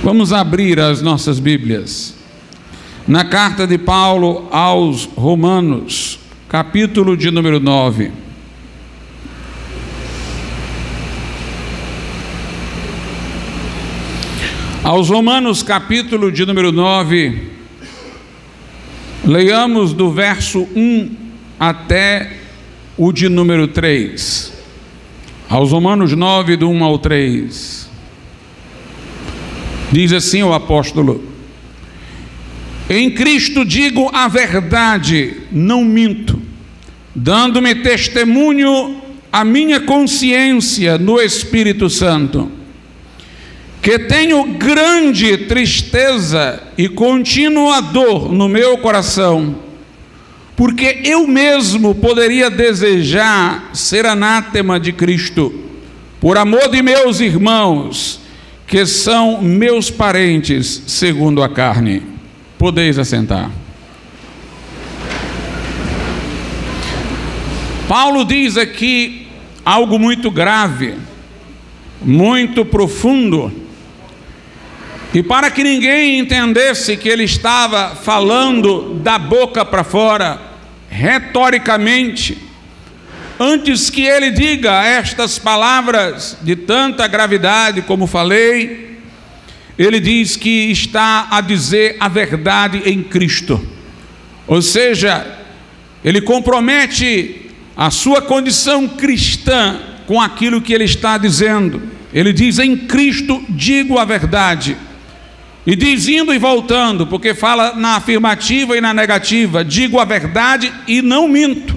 Vamos abrir as nossas Bíblias na carta de Paulo aos Romanos, capítulo de número 9. Aos Romanos, capítulo de número 9, leiamos do verso 1 até o de número 3. Aos Romanos 9, do 1 ao 3. Diz assim o apóstolo: em Cristo digo a verdade, não minto, dando-me testemunho a minha consciência no Espírito Santo, que tenho grande tristeza e contínua dor no meu coração, porque eu mesmo poderia desejar ser anátema de Cristo, por amor de meus irmãos, que são meus parentes segundo a carne. Podeis assentar. Paulo diz aqui algo muito grave, muito profundo, e para que ninguém entendesse que ele estava falando da boca para fora, retoricamente, antes que ele diga estas palavras de tanta gravidade, como falei, ele diz que está a dizer a verdade em Cristo. Ou seja, ele compromete a sua condição cristã com aquilo que ele está dizendo. Ele diz: em Cristo digo a verdade. E diz indo e voltando, porque fala na afirmativa e na negativa: digo a verdade e não minto,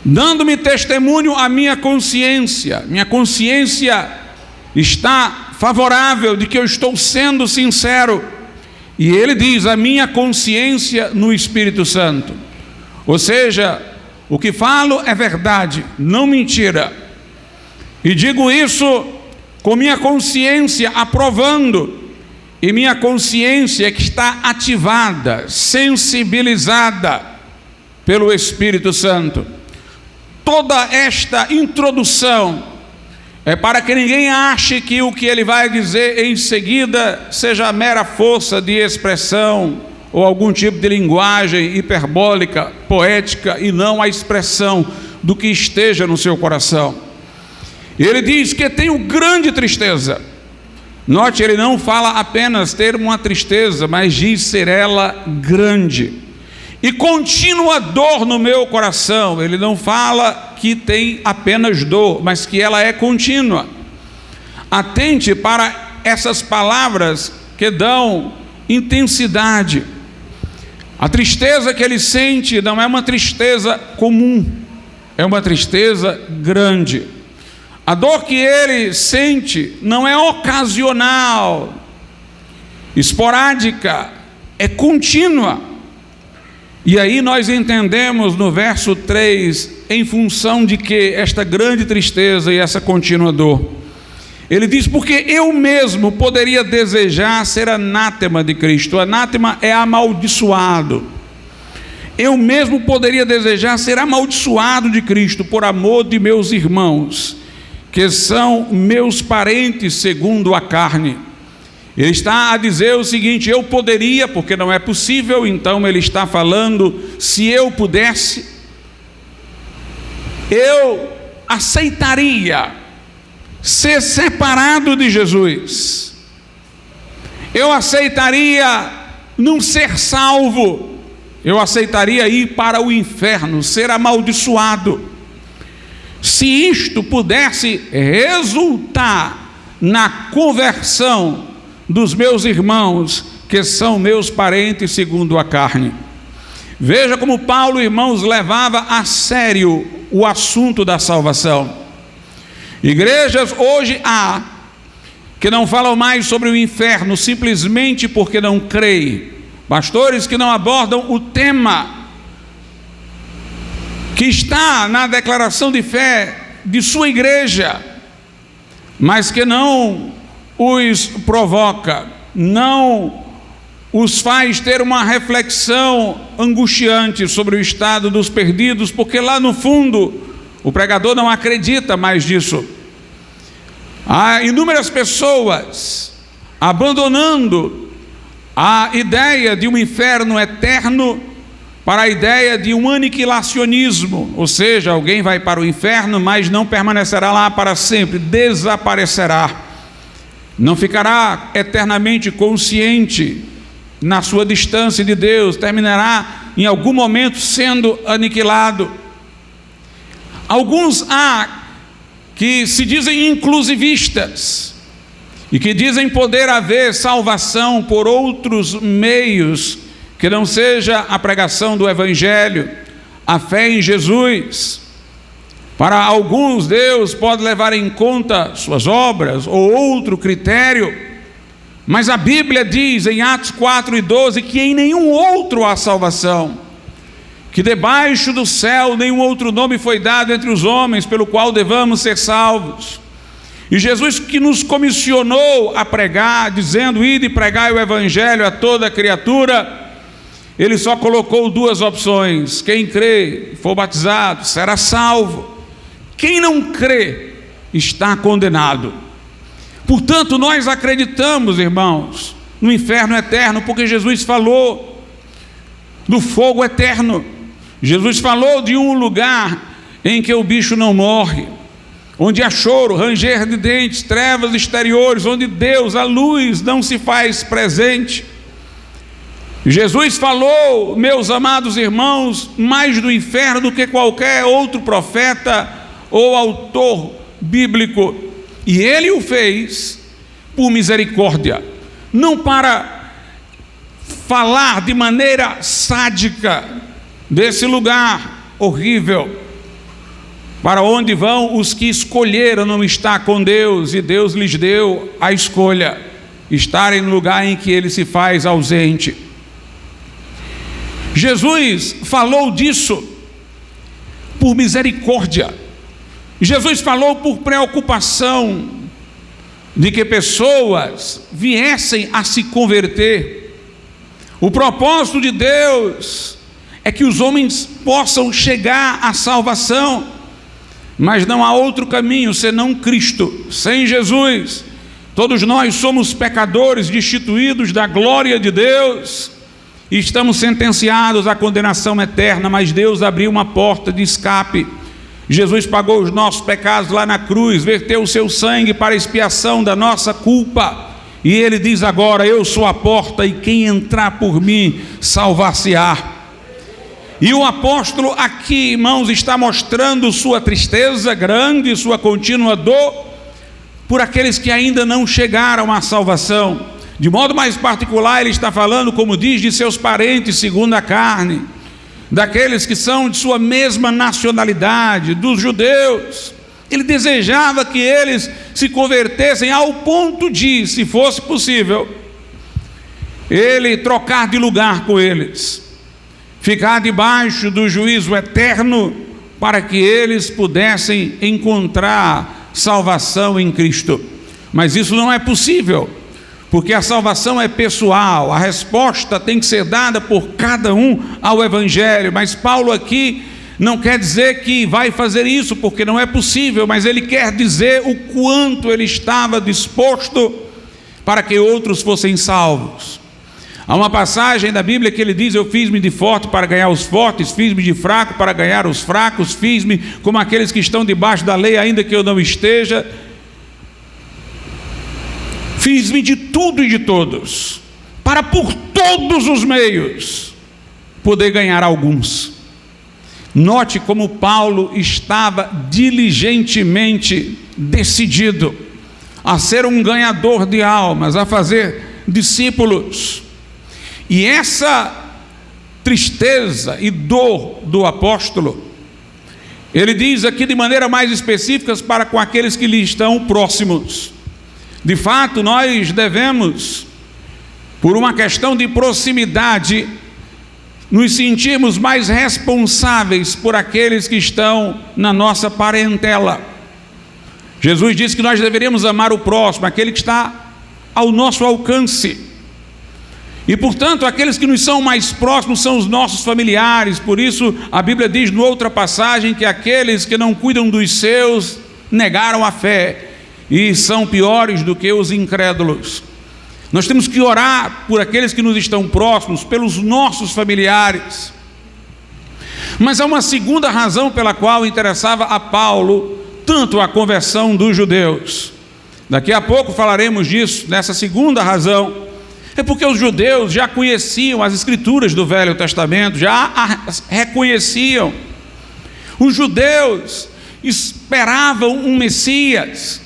dando-me testemunho a minha consciência está favorável de que eu estou sendo sincero. E ele diz: a minha consciência no Espírito Santo. Ou seja, o que falo é verdade, não mentira. E digo isso com minha consciência aprovando, e minha consciência que está ativada, sensibilizada pelo Espírito Santo. Toda esta introdução é para que ninguém ache que o que ele vai dizer em seguida seja mera força de expressão ou algum tipo de linguagem hiperbólica, poética, e não a expressão do que esteja no seu coração. Ele diz que tenho grande tristeza. Note, ele não fala apenas ter uma tristeza, mas diz ser ela grande. E contínua dor no meu coração. Ele não fala que tem apenas dor, mas que ela é contínua. Atente para essas palavras que dão intensidade. A tristeza que ele sente não é uma tristeza comum, é uma tristeza grande. A dor que ele sente não é ocasional, esporádica, é contínua. E aí nós entendemos no verso 3, em função de que esta grande tristeza e essa contínua dor. Ele diz: porque eu mesmo poderia desejar ser anátema de Cristo. Anátema é amaldiçoado. Eu mesmo poderia desejar ser amaldiçoado de Cristo, por amor de meus irmãos, que são meus parentes segundo a carne. Ele está a dizer o seguinte: eu poderia, porque não é possível. Então ele está falando: se eu pudesse, eu aceitaria ser separado de Jesus, eu aceitaria não ser salvo, eu aceitaria ir para o inferno, ser amaldiçoado, se isto pudesse resultar na conversão dos meus irmãos, que são meus parentes segundo a carne. Veja como Paulo, irmãos, levava a sério o assunto da salvação. Igrejas hoje há que não falam mais sobre o inferno simplesmente porque não creem. Pastores que não abordam o tema que está na declaração de fé de sua igreja, mas que não os provoca, não os faz ter uma reflexão angustiante sobre o estado dos perdidos, porque lá no fundo o pregador não acredita mais disso. Há inúmeras pessoas abandonando a ideia de um inferno eterno para a ideia de um aniquilacionismo, ou seja, alguém vai para o inferno, mas não permanecerá lá para sempre, desaparecerá, não ficará eternamente consciente na sua distância de Deus, terminará em algum momento sendo aniquilado. Alguns há que se dizem inclusivistas e que dizem poder haver salvação por outros meios que não seja a pregação do Evangelho, a fé em Jesus. Para alguns, Deus pode levar em conta suas obras ou outro critério, mas a Bíblia diz em Atos 4:12 que em nenhum outro há salvação, que debaixo do céu nenhum outro nome foi dado entre os homens pelo qual devamos ser salvos. E Jesus, que nos comissionou a pregar, dizendo: ide e pregai o Evangelho a toda criatura, Ele só colocou duas opções: quem crê, for batizado, será salvo; quem não crê, está condenado. Portanto, nós acreditamos, irmãos, no inferno eterno, porque Jesus falou do fogo eterno. Jesus falou de um lugar em que o bicho não morre, onde há choro, ranger de dentes, trevas exteriores, onde Deus, a luz, não se faz presente. Jesus falou, meus amados irmãos, mais do inferno do que qualquer outro profeta ou autor bíblico, e Ele o fez por misericórdia, não para falar de maneira sádica desse lugar horrível, para onde vão os que escolheram não estar com Deus, e Deus lhes deu a escolha, estarem no lugar em que Ele se faz ausente. Jesus falou disso por misericórdia. Jesus falou por preocupação de que pessoas viessem a se converter. O propósito de Deus é que os homens possam chegar à salvação, mas não há outro caminho senão Cristo. Sem Jesus, todos nós somos pecadores, destituídos da glória de Deus, e estamos sentenciados à condenação eterna, mas Deus abriu uma porta de escape. Jesus pagou os nossos pecados lá na cruz, verteu o seu sangue para a expiação da nossa culpa, e Ele diz agora: eu sou a porta, e quem entrar por mim salvar-se-á. E o apóstolo aqui, irmãos, está mostrando sua tristeza grande, sua contínua dor por aqueles que ainda não chegaram à salvação. De modo mais particular, ele está falando, como diz, de seus parentes segundo a carne, daqueles que são de sua mesma nacionalidade, dos judeus. Ele desejava que eles se convertessem ao ponto de, se fosse possível, ele trocar de lugar com eles, ficar debaixo do juízo eterno, para que eles pudessem encontrar salvação em Cristo. Mas isso não é possível, porque a salvação é pessoal, a resposta tem que ser dada por cada um ao Evangelho. Mas Paulo aqui não quer dizer que vai fazer isso, porque não é possível, mas ele quer dizer o quanto ele estava disposto para que outros fossem salvos. Há uma passagem da Bíblia que ele diz: eu fiz-me de forte para ganhar os fortes, fiz-me de fraco para ganhar os fracos, fiz-me como aqueles que estão debaixo da lei, ainda que eu não esteja. Fiz-me de tudo e de todos, para por todos os meios poder ganhar alguns. Note como Paulo estava diligentemente decidido a ser um ganhador de almas, a fazer discípulos. E essa tristeza e dor do apóstolo, ele diz aqui de maneira mais específica para com aqueles que lhe estão próximos. De fato, nós devemos, por uma questão de proximidade, nos sentirmos mais responsáveis por aqueles que estão na nossa parentela. Jesus disse que nós deveríamos amar o próximo, aquele que está ao nosso alcance. E, portanto, aqueles que nos são mais próximos são os nossos familiares. Por isso, a Bíblia diz, em outra passagem, que aqueles que não cuidam dos seus negaram a fé e são piores do que os incrédulos. Nós temos que orar por aqueles que nos estão próximos, pelos nossos familiares. Mas há uma segunda razão pela qual interessava a Paulo tanto a conversão dos judeus. Daqui a pouco falaremos disso, nessa segunda razão. É porque os judeus já conheciam as escrituras do Velho Testamento, já as reconheciam. Os judeus esperavam um Messias.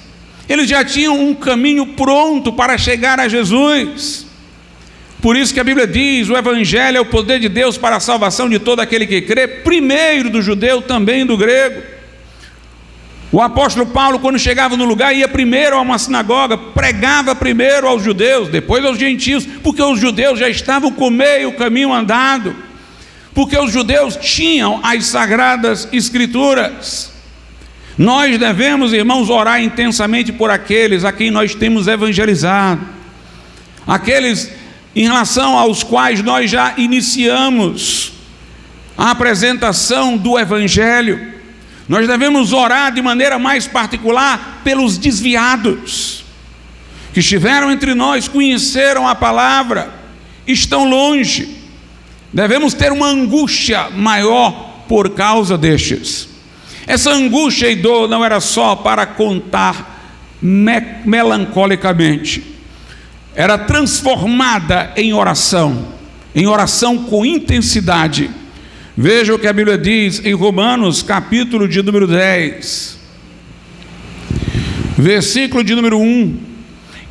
Eles já tinham um caminho pronto para chegar a Jesus. Por isso que a Bíblia diz: o Evangelho é o poder de Deus para a salvação de todo aquele que crê, primeiro do judeu, também do grego. O apóstolo Paulo, quando chegava no lugar, ia primeiro a uma sinagoga, pregava primeiro aos judeus, depois aos gentios, porque os judeus já estavam com meio caminho andado, porque os judeus tinham as sagradas escrituras. Nós devemos, irmãos, orar intensamente por aqueles a quem nós temos evangelizado, aqueles em relação aos quais nós já iniciamos a apresentação do Evangelho. Nós devemos orar de maneira mais particular pelos desviados, que estiveram entre nós, conheceram a palavra, estão longe. Devemos ter uma angústia maior por causa destes. Essa angústia e dor não era só para contar melancolicamente, era transformada em oração com intensidade. Veja o que a Bíblia diz em Romanos, capítulo de número 10, versículo de número 1.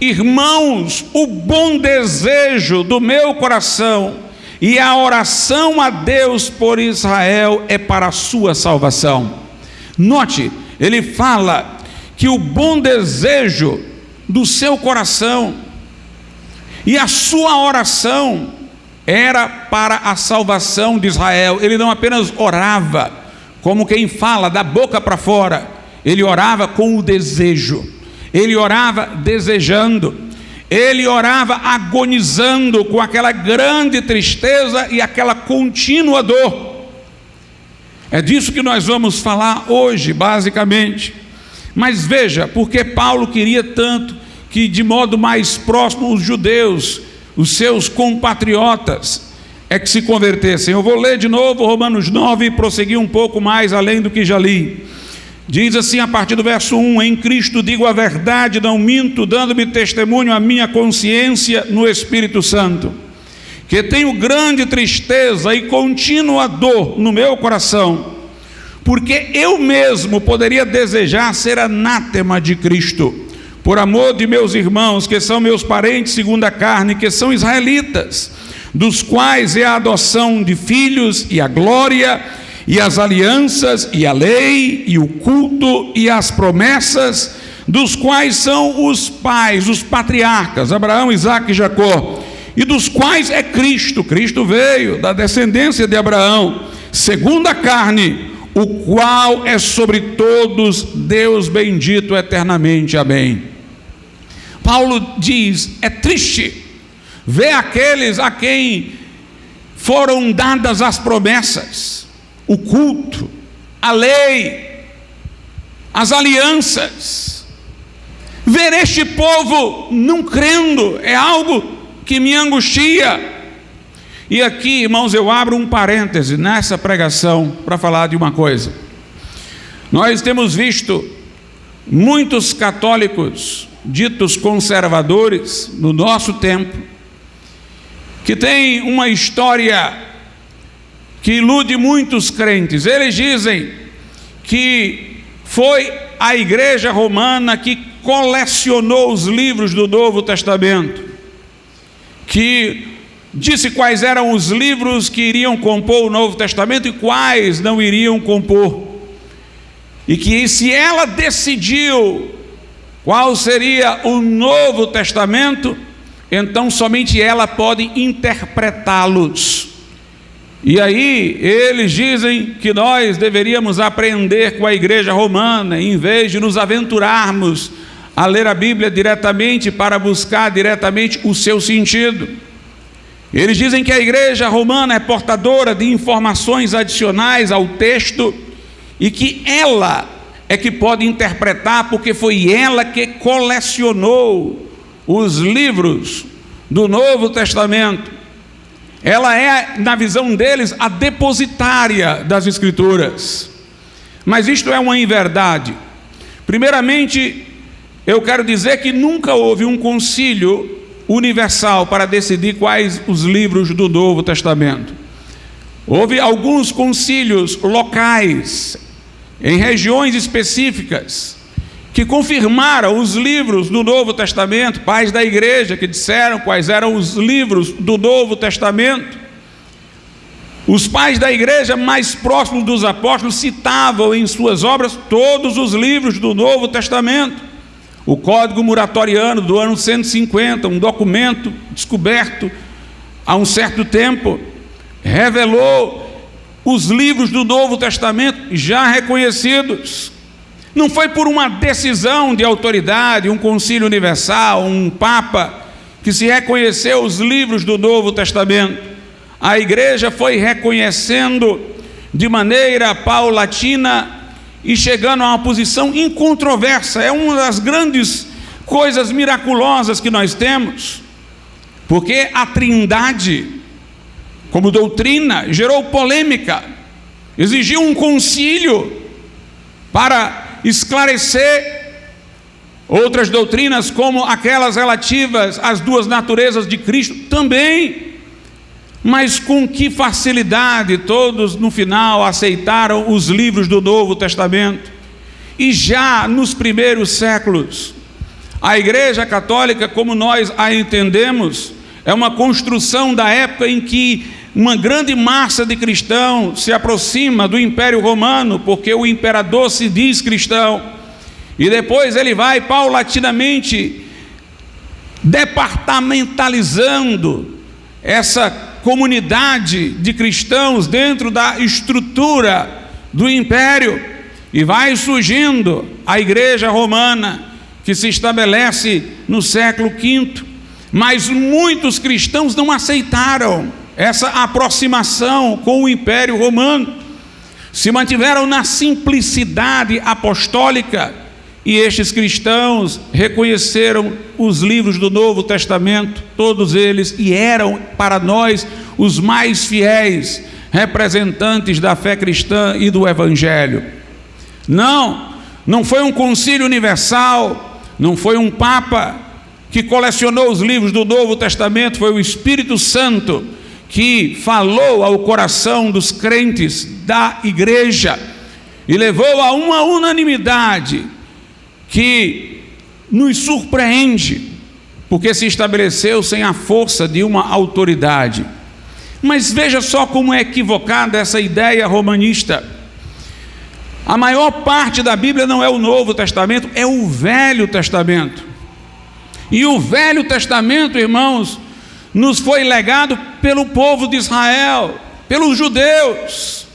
Irmãos, o bom desejo do meu coração e a oração a Deus por Israel é para a sua salvação. Note, ele fala que o bom desejo do seu coração e a sua oração era para a salvação de Israel. Ele não apenas orava como quem fala da boca para fora, ele orava com o desejo, ele orava desejando, ele orava agonizando com aquela grande tristeza e aquela contínua dor. É disso que nós vamos falar hoje, basicamente. Mas veja, porque Paulo queria tanto que de modo mais próximo os judeus, os seus compatriotas, é que se convertessem. Eu vou ler de novo Romanos 9 e prosseguir um pouco mais além do que já li. Diz assim a partir do verso 1: em Cristo digo a verdade, não minto, dando-me testemunho a minha consciência no Espírito Santo, que tenho grande tristeza e contínua dor no meu coração, porque eu mesmo poderia desejar ser anátema de Cristo, por amor de meus irmãos, que são meus parentes segundo a carne, que são israelitas, dos quais é a adoção de filhos, e a glória, e as alianças, e a lei, e o culto, e as promessas, dos quais são os pais, os patriarcas, Abraão, Isaque e Jacó, e dos quais é Cristo. Cristo veio da descendência de Abraão, segundo a carne, o qual é sobre todos Deus bendito eternamente. Amém. Paulo diz: é triste ver aqueles a quem foram dadas as promessas, o culto, a lei, as alianças. Ver este povo não crendo é algo que me angustia. E aqui, irmãos, eu abro um parêntese nessa pregação para falar de uma coisa. Nós temos visto muitos católicos ditos conservadores no nosso tempo, que tem uma história que ilude muitos crentes. Eles dizem que foi a Igreja Romana que colecionou os livros do Novo Testamento, que disse quais eram os livros que iriam compor o Novo Testamento e quais não iriam compor, e que se ela decidiu qual seria o Novo Testamento, então somente ela pode interpretá-los. E aí eles dizem que nós deveríamos aprender com a Igreja Romana, em vez de nos aventurarmos a ler a Bíblia diretamente para buscar diretamente o seu sentido. Eles dizem que a Igreja Romana é portadora de informações adicionais ao texto e que ela é que pode interpretar, porque foi ela que colecionou os livros do Novo Testamento, ela é, na visão deles, a depositária das Escrituras. Mas isto é uma inverdade. Primeiramente, eu quero dizer que nunca houve um concílio universal para decidir quais os livros do Novo Testamento. Houve alguns concílios locais, em regiões específicas, que confirmaram os livros do Novo Testamento, pais da igreja que disseram quais eram os livros do Novo Testamento. Os pais da igreja mais próximos dos apóstolos citavam em suas obras todos os livros do Novo Testamento. O Código Muratoriano do ano 150, um documento descoberto há um certo tempo, revelou os livros do Novo Testamento já reconhecidos. Não foi por uma decisão de autoridade, um concílio universal, um papa, que se reconheceu os livros do Novo Testamento. A igreja foi reconhecendo de maneira paulatina e chegando a uma posição incontroversa. É uma das grandes coisas miraculosas que nós temos, porque a Trindade, como doutrina, gerou polêmica, exigiu um concílio para esclarecer outras doutrinas, como aquelas relativas às duas naturezas de Cristo também. Mas com que facilidade todos no final aceitaram os livros do Novo Testamento. E já nos primeiros séculos, a Igreja Católica, como nós a entendemos, é uma construção da época em que uma grande massa de cristãos se aproxima do Império Romano, porque o imperador se diz cristão, e depois ele vai paulatinamente departamentalizando essa comunidade de cristãos dentro da estrutura do império, e vai surgindo a Igreja Romana, que se estabelece no século V. Mas muitos cristãos não aceitaram essa aproximação com o Império Romano, se mantiveram na simplicidade apostólica, e estes cristãos reconheceram os livros do Novo Testamento, todos eles, e eram para nós os mais fiéis representantes da fé cristã e do Evangelho. Não foi um concílio universal, não foi um papa que colecionou os livros do Novo Testamento, foi o Espírito Santo que falou ao coração dos crentes da igreja e levou a uma unanimidade que nos surpreende, porque se estabeleceu sem a força de uma autoridade. Mas veja só como é equivocada essa ideia romanista. A maior parte da Bíblia não é o Novo Testamento, é o Velho Testamento. E o Velho Testamento, irmãos, nos foi legado pelo povo de Israel, pelos judeus.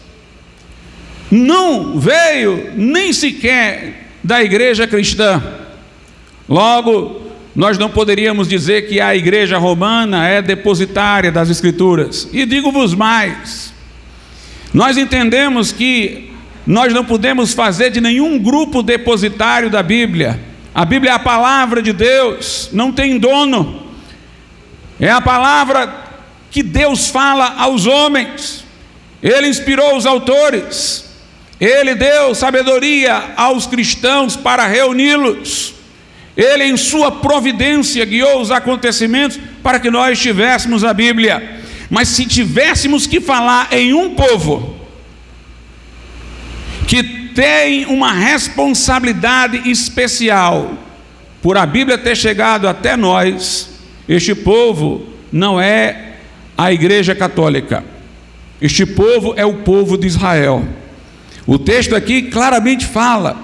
Não veio nem sequer da igreja cristã. Logo, nós não poderíamos dizer que a igreja romana é depositária das Escrituras. E digo-vos mais, nós entendemos que nós não podemos fazer de nenhum grupo depositário da Bíblia. A Bíblia é a palavra de Deus, não tem dono. É a palavra que Deus fala aos homens. Ele inspirou os autores, Ele deu sabedoria aos cristãos para reuni-los, Ele em sua providência guiou os acontecimentos para que nós tivéssemos a Bíblia. Mas se tivéssemos que falar em um povo que tem uma responsabilidade especial por a Bíblia ter chegado até nós, este povo não é a Igreja Católica. Este povo é o povo de Israel. O texto aqui claramente fala,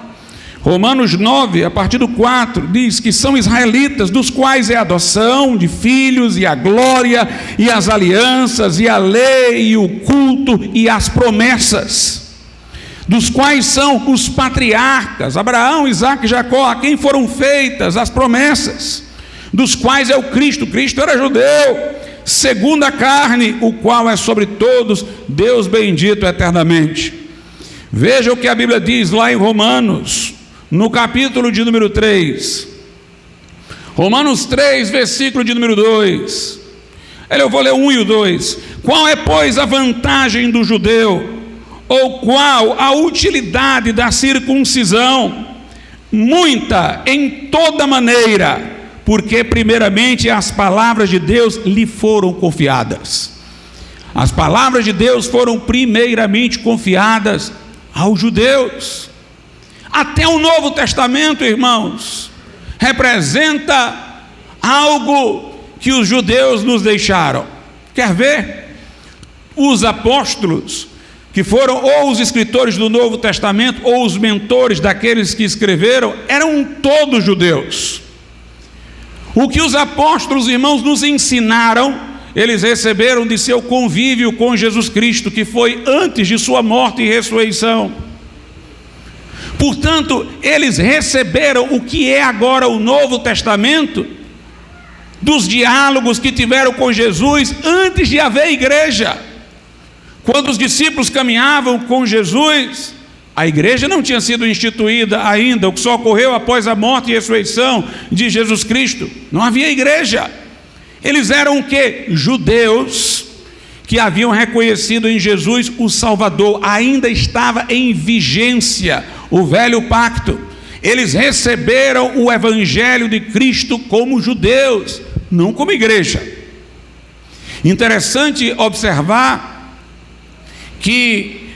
Romanos 9, a partir do 4, diz que são israelitas, dos quais é a adoção de filhos, e a glória, e as alianças, e a lei, e o culto, e as promessas, dos quais são os patriarcas, Abraão, Isaque e Jacó, a quem foram feitas as promessas, dos quais é o Cristo. Cristo era judeu, segundo a carne, o qual é sobre todos, Deus bendito eternamente. Veja o que a Bíblia diz lá em Romanos, no capítulo de número 3. Romanos 3, versículo de número 2. Eu vou ler o 1 e o 2. Qual é, pois, a vantagem do judeu? Ou qual a utilidade da circuncisão? Muita, em toda maneira, porque primeiramente as palavras de Deus lhe foram confiadas. As palavras de Deus foram primeiramente confiadas aos judeus. Até o Novo Testamento, irmãos, representa algo que os judeus nos deixaram. Quer ver? Os apóstolos, que foram ou os escritores do Novo Testamento, ou os mentores daqueles que escreveram, eram todos judeus. O que os apóstolos, irmãos, nos ensinaram, eles receberam de seu convívio com Jesus Cristo, que foi antes de sua morte e ressurreição. Portanto, eles receberam o que é agora o Novo Testamento, dos diálogos que tiveram com Jesus antes de haver igreja. Quando os discípulos caminhavam com Jesus, a igreja não tinha sido instituída ainda, o que só ocorreu após a morte e ressurreição de Jesus Cristo. Não havia igreja. Eles eram o quê? Judeus que haviam reconhecido em Jesus o Salvador. Ainda estava em vigência o velho pacto. Eles receberam o evangelho de Cristo como judeus, não como igreja. Interessante observar que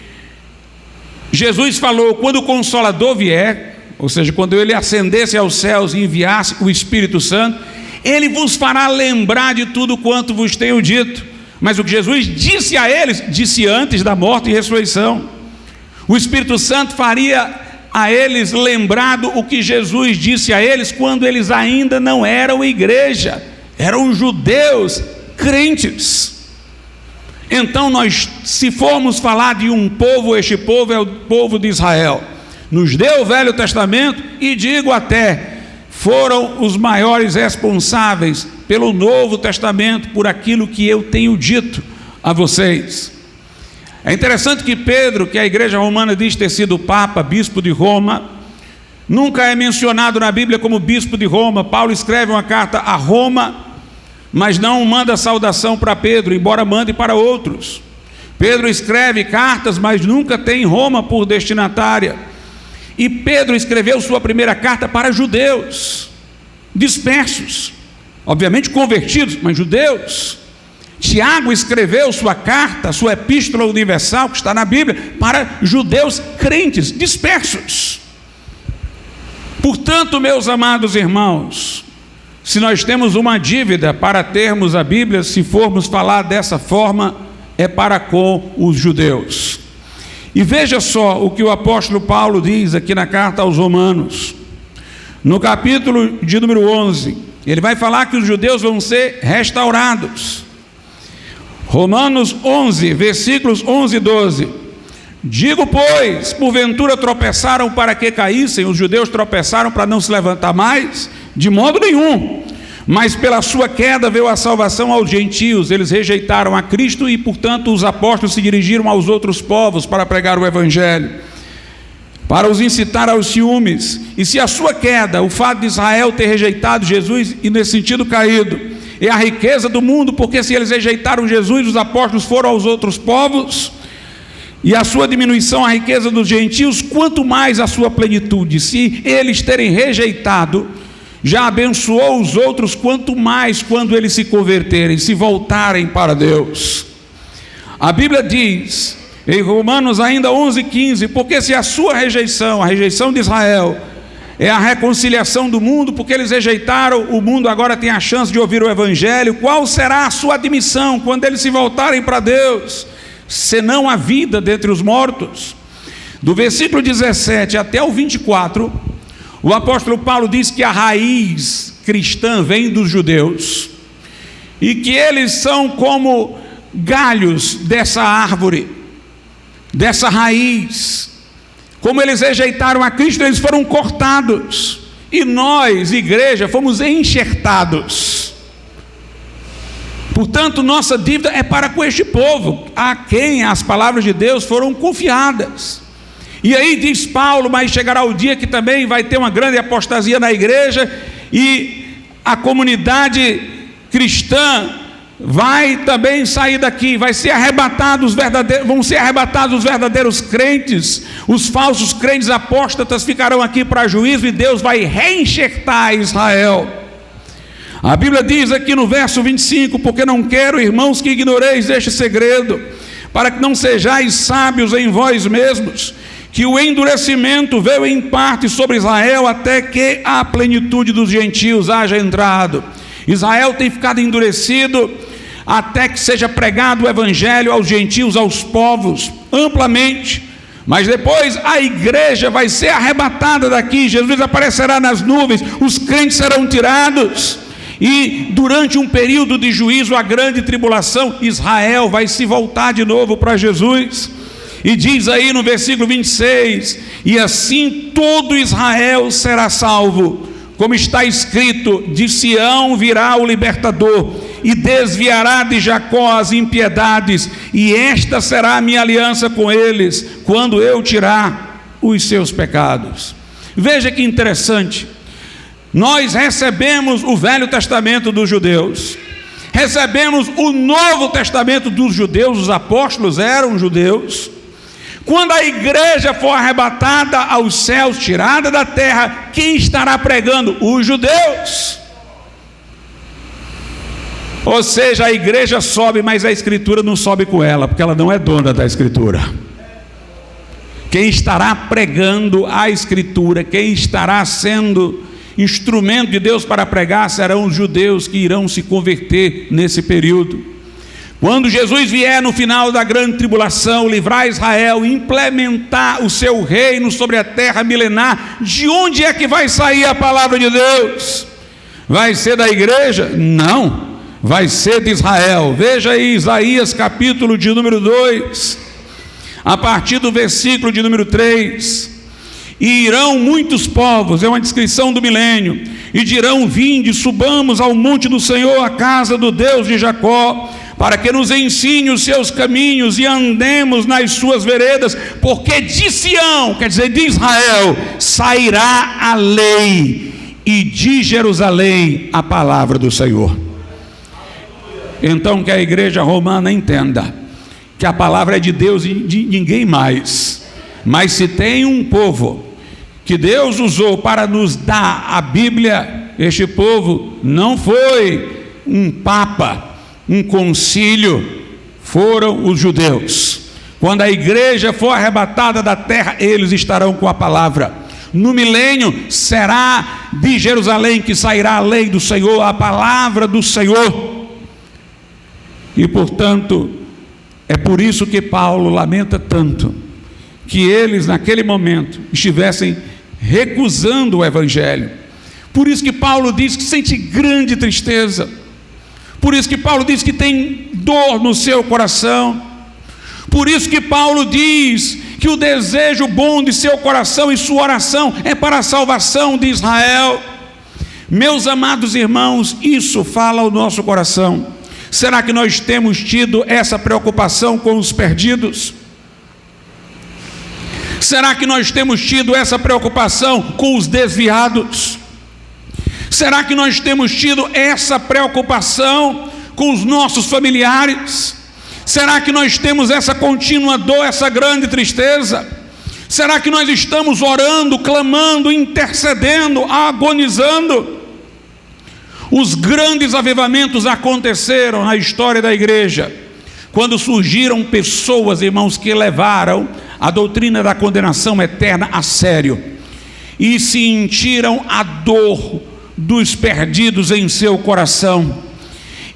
Jesus falou: quando o Consolador vier, ou seja, quando ele ascendesse aos céus e enviasse o Espírito Santo, ele vos fará lembrar de tudo quanto vos tenho dito. Mas o que Jesus disse a eles, disse antes da morte e ressurreição. O Espírito Santo faria a eles lembrado o que Jesus disse a eles quando eles ainda não eram igreja, eram judeus crentes. Então nós, se formos falar de um povo, este povo é o povo de Israel. Nos deu o Velho Testamento e digo até, foram os maiores responsáveis pelo Novo Testamento, por aquilo que eu tenho dito a vocês. É interessante que Pedro, que a igreja romana diz ter sido Papa, Bispo de Roma, nunca é mencionado na Bíblia como Bispo de Roma. Paulo escreve uma carta a Roma, mas não manda saudação para Pedro, embora mande para outros. Pedro escreve cartas, mas nunca tem Roma por destinatária. E Pedro escreveu sua primeira carta para judeus dispersos, obviamente convertidos, mas judeus. Tiago escreveu sua carta, sua epístola universal, que está na Bíblia, para judeus crentes dispersos. Portanto, meus amados irmãos, se nós temos uma dívida para termos a Bíblia, se formos falar dessa forma, é para com os judeus. E veja só o que o apóstolo Paulo diz aqui na carta aos Romanos, no capítulo de número 11. Ele vai falar que os judeus vão ser restaurados. Romanos 11, versículos 11 e 12. Digo, pois, porventura tropeçaram para que caíssem? Os judeus tropeçaram para não se levantar mais? De modo nenhum. Mas pela sua queda veio a salvação aos gentios. Eles rejeitaram a Cristo e, portanto, os apóstolos se dirigiram aos outros povos para pregar o evangelho, para os incitar aos ciúmes. E se a sua queda, o fato de Israel ter rejeitado Jesus e nesse sentido caído, é a riqueza do mundo, porque se eles rejeitaram Jesus, os apóstolos foram aos outros povos, e a sua diminuição, a riqueza dos gentios, quanto mais a sua plenitude. Se eles terem rejeitado, já abençoou os outros, quanto mais quando eles se converterem, se voltarem para Deus. A Bíblia diz, em Romanos ainda 11:15, porque se a sua rejeição, a rejeição de Israel, é a reconciliação do mundo, porque eles rejeitaram, o mundo agora tem a chance de ouvir o evangelho, qual será a sua admissão quando eles se voltarem para Deus, senão a vida dentre os mortos? Do versículo 17 até o 24, o apóstolo Paulo diz que a raiz cristã vem dos judeus, e que eles são como galhos dessa árvore, dessa raiz. Como eles rejeitaram a Cristo, eles foram cortados, e nós, igreja, fomos enxertados. Portanto, nossa dívida é para com este povo, a quem as palavras de Deus foram confiadas. E aí diz Paulo, mas chegará o dia que também vai ter uma grande apostasia na igreja, e a comunidade cristã vai também sair daqui, vão ser arrebatados os verdadeiros crentes, os falsos crentes apóstatas ficarão aqui para juízo, e Deus vai reenxertar Israel. A Bíblia diz aqui no verso 25: porque não quero, irmãos, que ignoreis este segredo, para que não sejais sábios em vós mesmos, que o endurecimento veio em parte sobre Israel, até que a plenitude dos gentios haja entrado. Israel tem ficado endurecido até que seja pregado o evangelho aos gentios, aos povos, amplamente. Mas depois a igreja vai ser arrebatada daqui, Jesus aparecerá nas nuvens, os crentes serão tirados, e durante um período de juízo, a grande tribulação, Israel vai se voltar de novo para Jesus. E diz aí no versículo 26: e assim todo Israel será salvo, como está escrito: de Sião virá o libertador, e desviará de Jacó as impiedades, e esta será a minha aliança com eles, quando eu tirar os seus pecados. Veja que interessante, nós recebemos o Velho Testamento dos judeus, recebemos o Novo Testamento dos judeus, os apóstolos eram judeus. Quando a igreja for arrebatada aos céus, tirada da terra, quem estará pregando? Os judeus. Ou seja, a igreja sobe, mas a escritura não sobe com ela, porque ela não é dona da escritura. Quem estará pregando a escritura, quem estará sendo instrumento de Deus para pregar, serão os judeus que irão se converter nesse período. Quando Jesus vier no final da grande tribulação, livrar Israel, implementar o seu reino sobre a terra milenar, de onde é que vai sair a palavra de Deus? Vai ser da igreja? Não, vai ser de Israel. Veja aí Isaías capítulo de número 2, a partir do versículo de número 3. E irão muitos povos, é uma descrição do milênio, e dirão: vinde, subamos ao monte do Senhor, a casa do Deus de Jacó, para que nos ensine os seus caminhos e andemos nas suas veredas, porque de Sião, quer dizer de Israel, sairá a lei, e de Jerusalém a palavra do Senhor. Então que a igreja romana entenda que a palavra é de Deus e de ninguém mais. Mas se tem um povo que Deus usou para nos dar a Bíblia, este povo não foi um papa, um concílio, foram os judeus. Quando a igreja for arrebatada da terra, eles estarão com a palavra. No milênio será de Jerusalém que sairá a lei do Senhor, a palavra do Senhor. E portanto, é por isso que Paulo lamenta tanto que eles naquele momento estivessem recusando o evangelho. Por isso que Paulo diz que sente grande tristeza. Por isso que Paulo diz que tem dor no seu coração. Por isso que Paulo diz que o desejo bom de seu coração e sua oração é para a salvação de Israel. Meus amados irmãos, isso fala ao nosso coração. Será que nós temos tido essa preocupação com os perdidos? Será que nós temos tido essa preocupação com os desviados? Será que nós temos tido essa preocupação com os nossos familiares? Será que nós temos essa contínua dor, essa grande tristeza? Será que nós estamos orando, clamando, intercedendo, agonizando? Os grandes avivamentos aconteceram na história da igreja, quando surgiram pessoas, irmãos, que levaram a doutrina da condenação eterna a sério e sentiram a dor dos perdidos em seu coração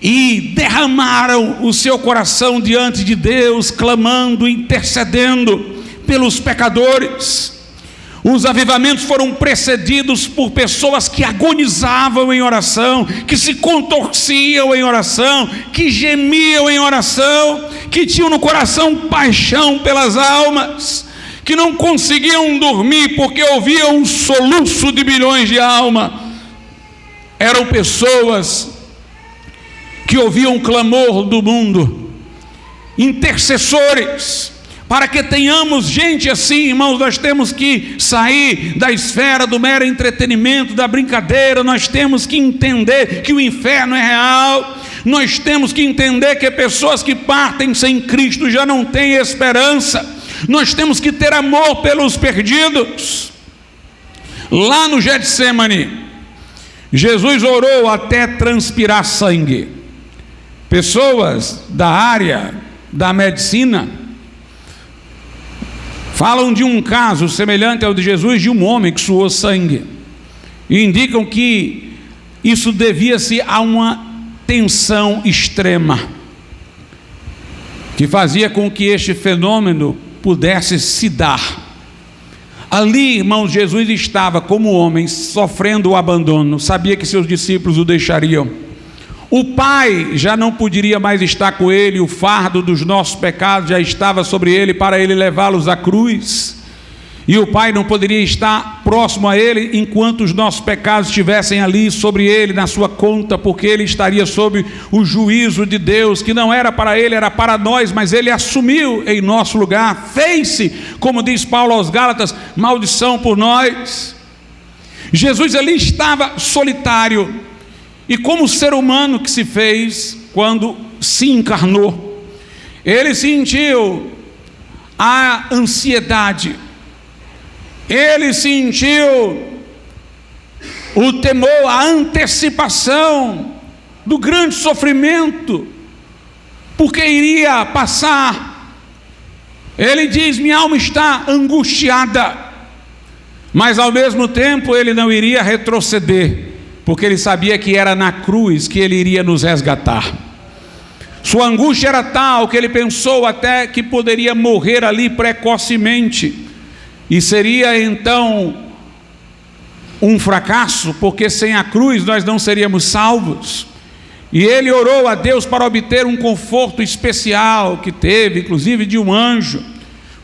e derramaram o seu coração diante de Deus, clamando, intercedendo pelos pecadores. Os avivamentos foram precedidos por pessoas que agonizavam em oração, que se contorciam em oração, que gemiam em oração, que tinham no coração paixão pelas almas, que não conseguiam dormir porque ouviam um soluço de milhões de almas. Eram pessoas que ouviam o clamor do mundo, intercessores, Para que tenhamos gente assim, irmãos, nós temos que sair da esfera do mero entretenimento, da brincadeira. Nós temos que entender que o inferno é real. Nós temos que entender que pessoas que partem sem Cristo já não têm esperança. Nós temos que ter amor pelos perdidos. Lá no Getsemane, Jesus orou até transpirar sangue. Pessoas da área da medicina falam de um caso semelhante ao de Jesus, de um homem que suou sangue, e indicam que isso devia-se a uma tensão extrema, que fazia com que este fenômeno pudesse se dar. Ali, irmãos, Jesus estava como homem, sofrendo o abandono, sabia que seus discípulos o deixariam. O Pai já não poderia mais estar com ele, o fardo dos nossos pecados já estava sobre ele para ele levá-los à cruz. E o Pai não poderia estar próximo a ele enquanto os nossos pecados estivessem ali sobre ele, na sua conta, porque ele estaria sob o juízo de Deus, que não era para ele, era para nós, mas ele assumiu em nosso lugar, fez-se, como diz Paulo aos Gálatas, maldição por nós. Jesus ali estava solitário, e como ser humano que se fez quando se encarnou, ele sentiu a ansiedade, ele sentiu o temor, a antecipação do grande sofrimento, porque iria passar. Ele diz: minha alma está angustiada, mas ao mesmo tempo ele não iria retroceder, porque ele sabia que era na cruz que ele iria nos resgatar. Sua angústia era tal que ele pensou até que poderia morrer ali precocemente, e seria então um fracasso, porque sem a cruz nós não seríamos salvos. E ele orou a Deus para obter um conforto especial que teve, inclusive de um anjo,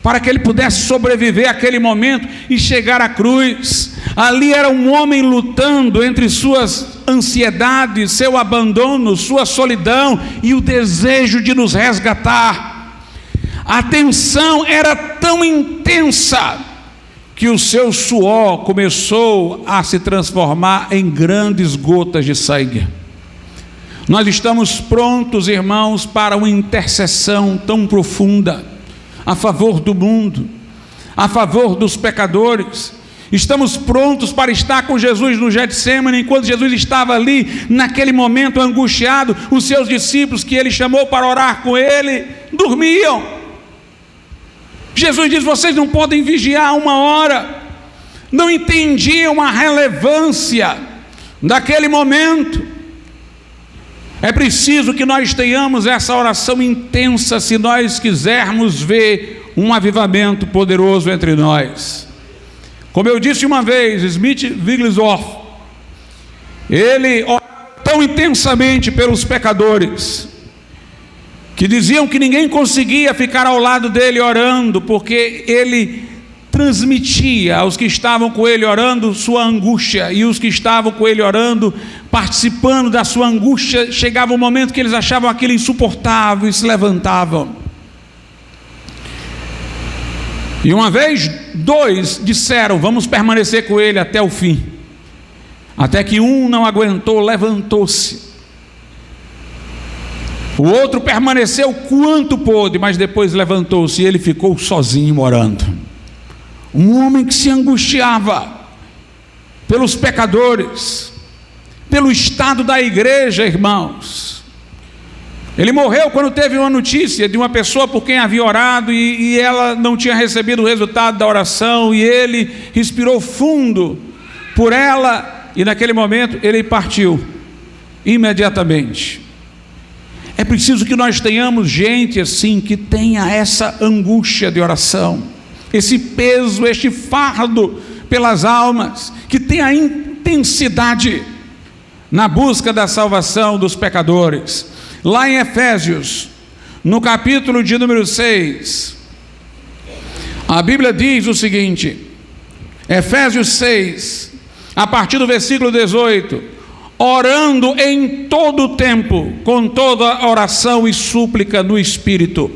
para que ele pudesse sobreviver àquele momento e chegar à cruz. Ali era um homem lutando entre suas ansiedades, seu abandono, sua solidão e o desejo de nos resgatar. A tensão era tão intensa que o seu suor começou a se transformar em grandes gotas de sangue. Nós estamos prontos, irmãos, para uma intercessão tão profunda a favor do mundo, a favor dos pecadores. Estamos prontos para estar com Jesus no Getsemane. Enquanto Jesus estava ali, naquele momento angustiado, os seus discípulos que ele chamou para orar com ele, dormiam. Jesus diz: vocês não podem vigiar 1 hora. Não entendiam a relevância daquele momento. É preciso que nós tenhamos essa oração intensa se nós quisermos ver um avivamento poderoso entre nós. Como eu disse uma vez, Smith Wigglesworth, ele orava tão intensamente pelos pecadores, que diziam que ninguém conseguia ficar ao lado dele orando, porque ele transmitia aos que estavam com ele orando sua angústia, e os que estavam com ele orando, participando da sua angústia, chegava um momento que eles achavam aquilo insuportável e se levantavam. E uma vez, 2 disseram: vamos permanecer com ele até o fim. Até que um não aguentou, levantou-se. O outro permaneceu quanto pôde, mas depois levantou-se e ele ficou sozinho orando. Um homem que se angustiava pelos pecadores, pelo estado da igreja, irmãos. Ele morreu quando teve uma notícia de uma pessoa por quem havia orado e ela não tinha recebido o resultado da oração, e ele respirou fundo por ela, e naquele momento ele partiu imediatamente. É preciso que nós tenhamos gente assim, que tenha essa angústia de oração, esse peso, este fardo pelas almas, que tenha intensidade na busca da salvação dos pecadores. Lá em Efésios, no capítulo de número 6, a Bíblia diz o seguinte, Efésios 6, a partir do versículo 18: orando em todo o tempo, com toda oração e súplica no Espírito,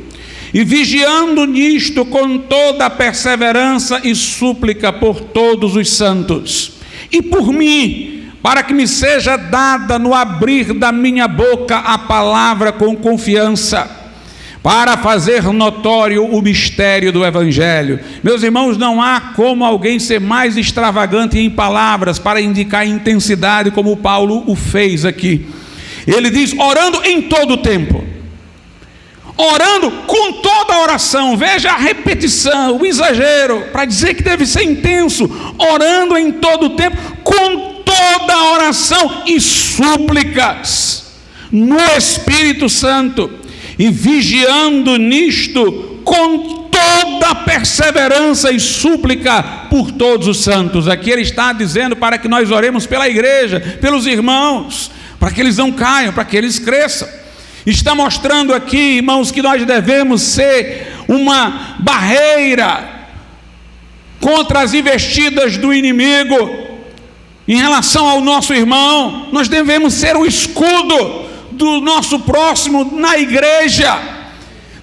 e vigiando nisto com toda a perseverança e súplica por todos os santos, e por mim, para que me seja dada no abrir da minha boca a palavra com confiança, para fazer notório o mistério do Evangelho. Meus irmãos, não há como alguém ser mais extravagante em palavras para indicar intensidade, como Paulo o fez aqui. Ele diz: orando em todo o tempo, orando com toda a oração. Veja a repetição, o exagero, para dizer que deve ser intenso. Orando em todo o tempo, com toda a oração e súplicas no Espírito Santo, e vigiando nisto com toda a perseverança e súplica por todos os santos. Aqui ele está dizendo para que nós oremos pela igreja, pelos irmãos, para que eles não caiam, para que eles cresçam. Está mostrando aqui, irmãos, que nós devemos ser uma barreira contra as investidas do inimigo em relação ao nosso irmão. Nós devemos ser o escudo do nosso próximo na igreja.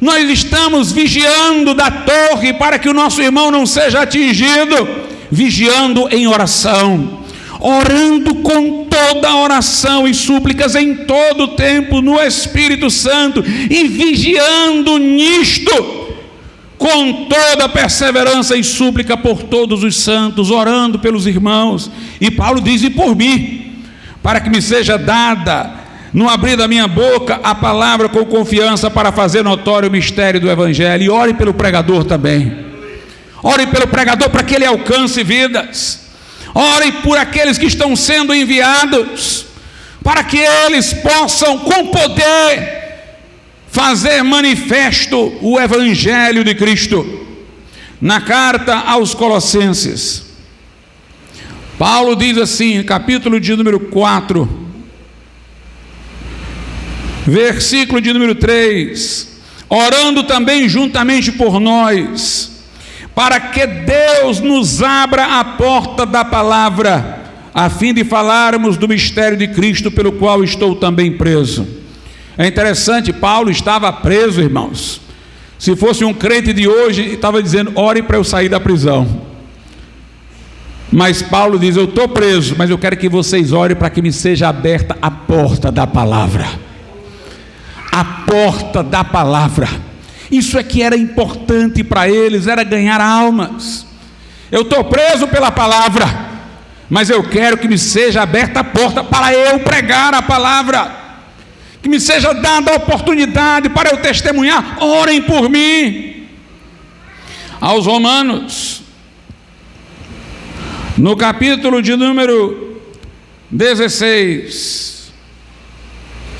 Nós estamos vigiando da torre para que o nosso irmão não seja atingido, vigiando em oração, orando com toda a oração e súplicas em todo o tempo no Espírito Santo, e vigiando nisto com toda a perseverança e súplica por todos os santos, orando pelos irmãos. E Paulo diz: e por mim, para que me seja dada no abrir da minha boca a palavra com confiança, para fazer notório o mistério do Evangelho. E ore pelo pregador também. Ore pelo pregador para que ele alcance vidas. Ore por aqueles que estão sendo enviados, para que eles possam com poder fazer manifesto o Evangelho de Cristo. Na carta aos Colossenses, Paulo diz assim, capítulo de número 4, versículo de número 3: orando também juntamente por nós, para que Deus nos abra a porta da palavra, a fim de falarmos do mistério de Cristo, pelo qual estou também preso. É interessante, Paulo estava preso, irmãos. Se fosse um crente de hoje, estava dizendo: ore para eu sair da prisão. Mas Paulo diz: eu estou preso, mas eu quero que vocês orem para que me seja aberta a porta da palavra. A porta da palavra. Isso é que era importante para eles, era ganhar almas. Eu estou preso pela palavra, mas eu quero que me seja aberta a porta para eu pregar a palavra, que me seja dada a oportunidade para eu testemunhar. Orem por mim. Aos Romanos, no capítulo de número 16,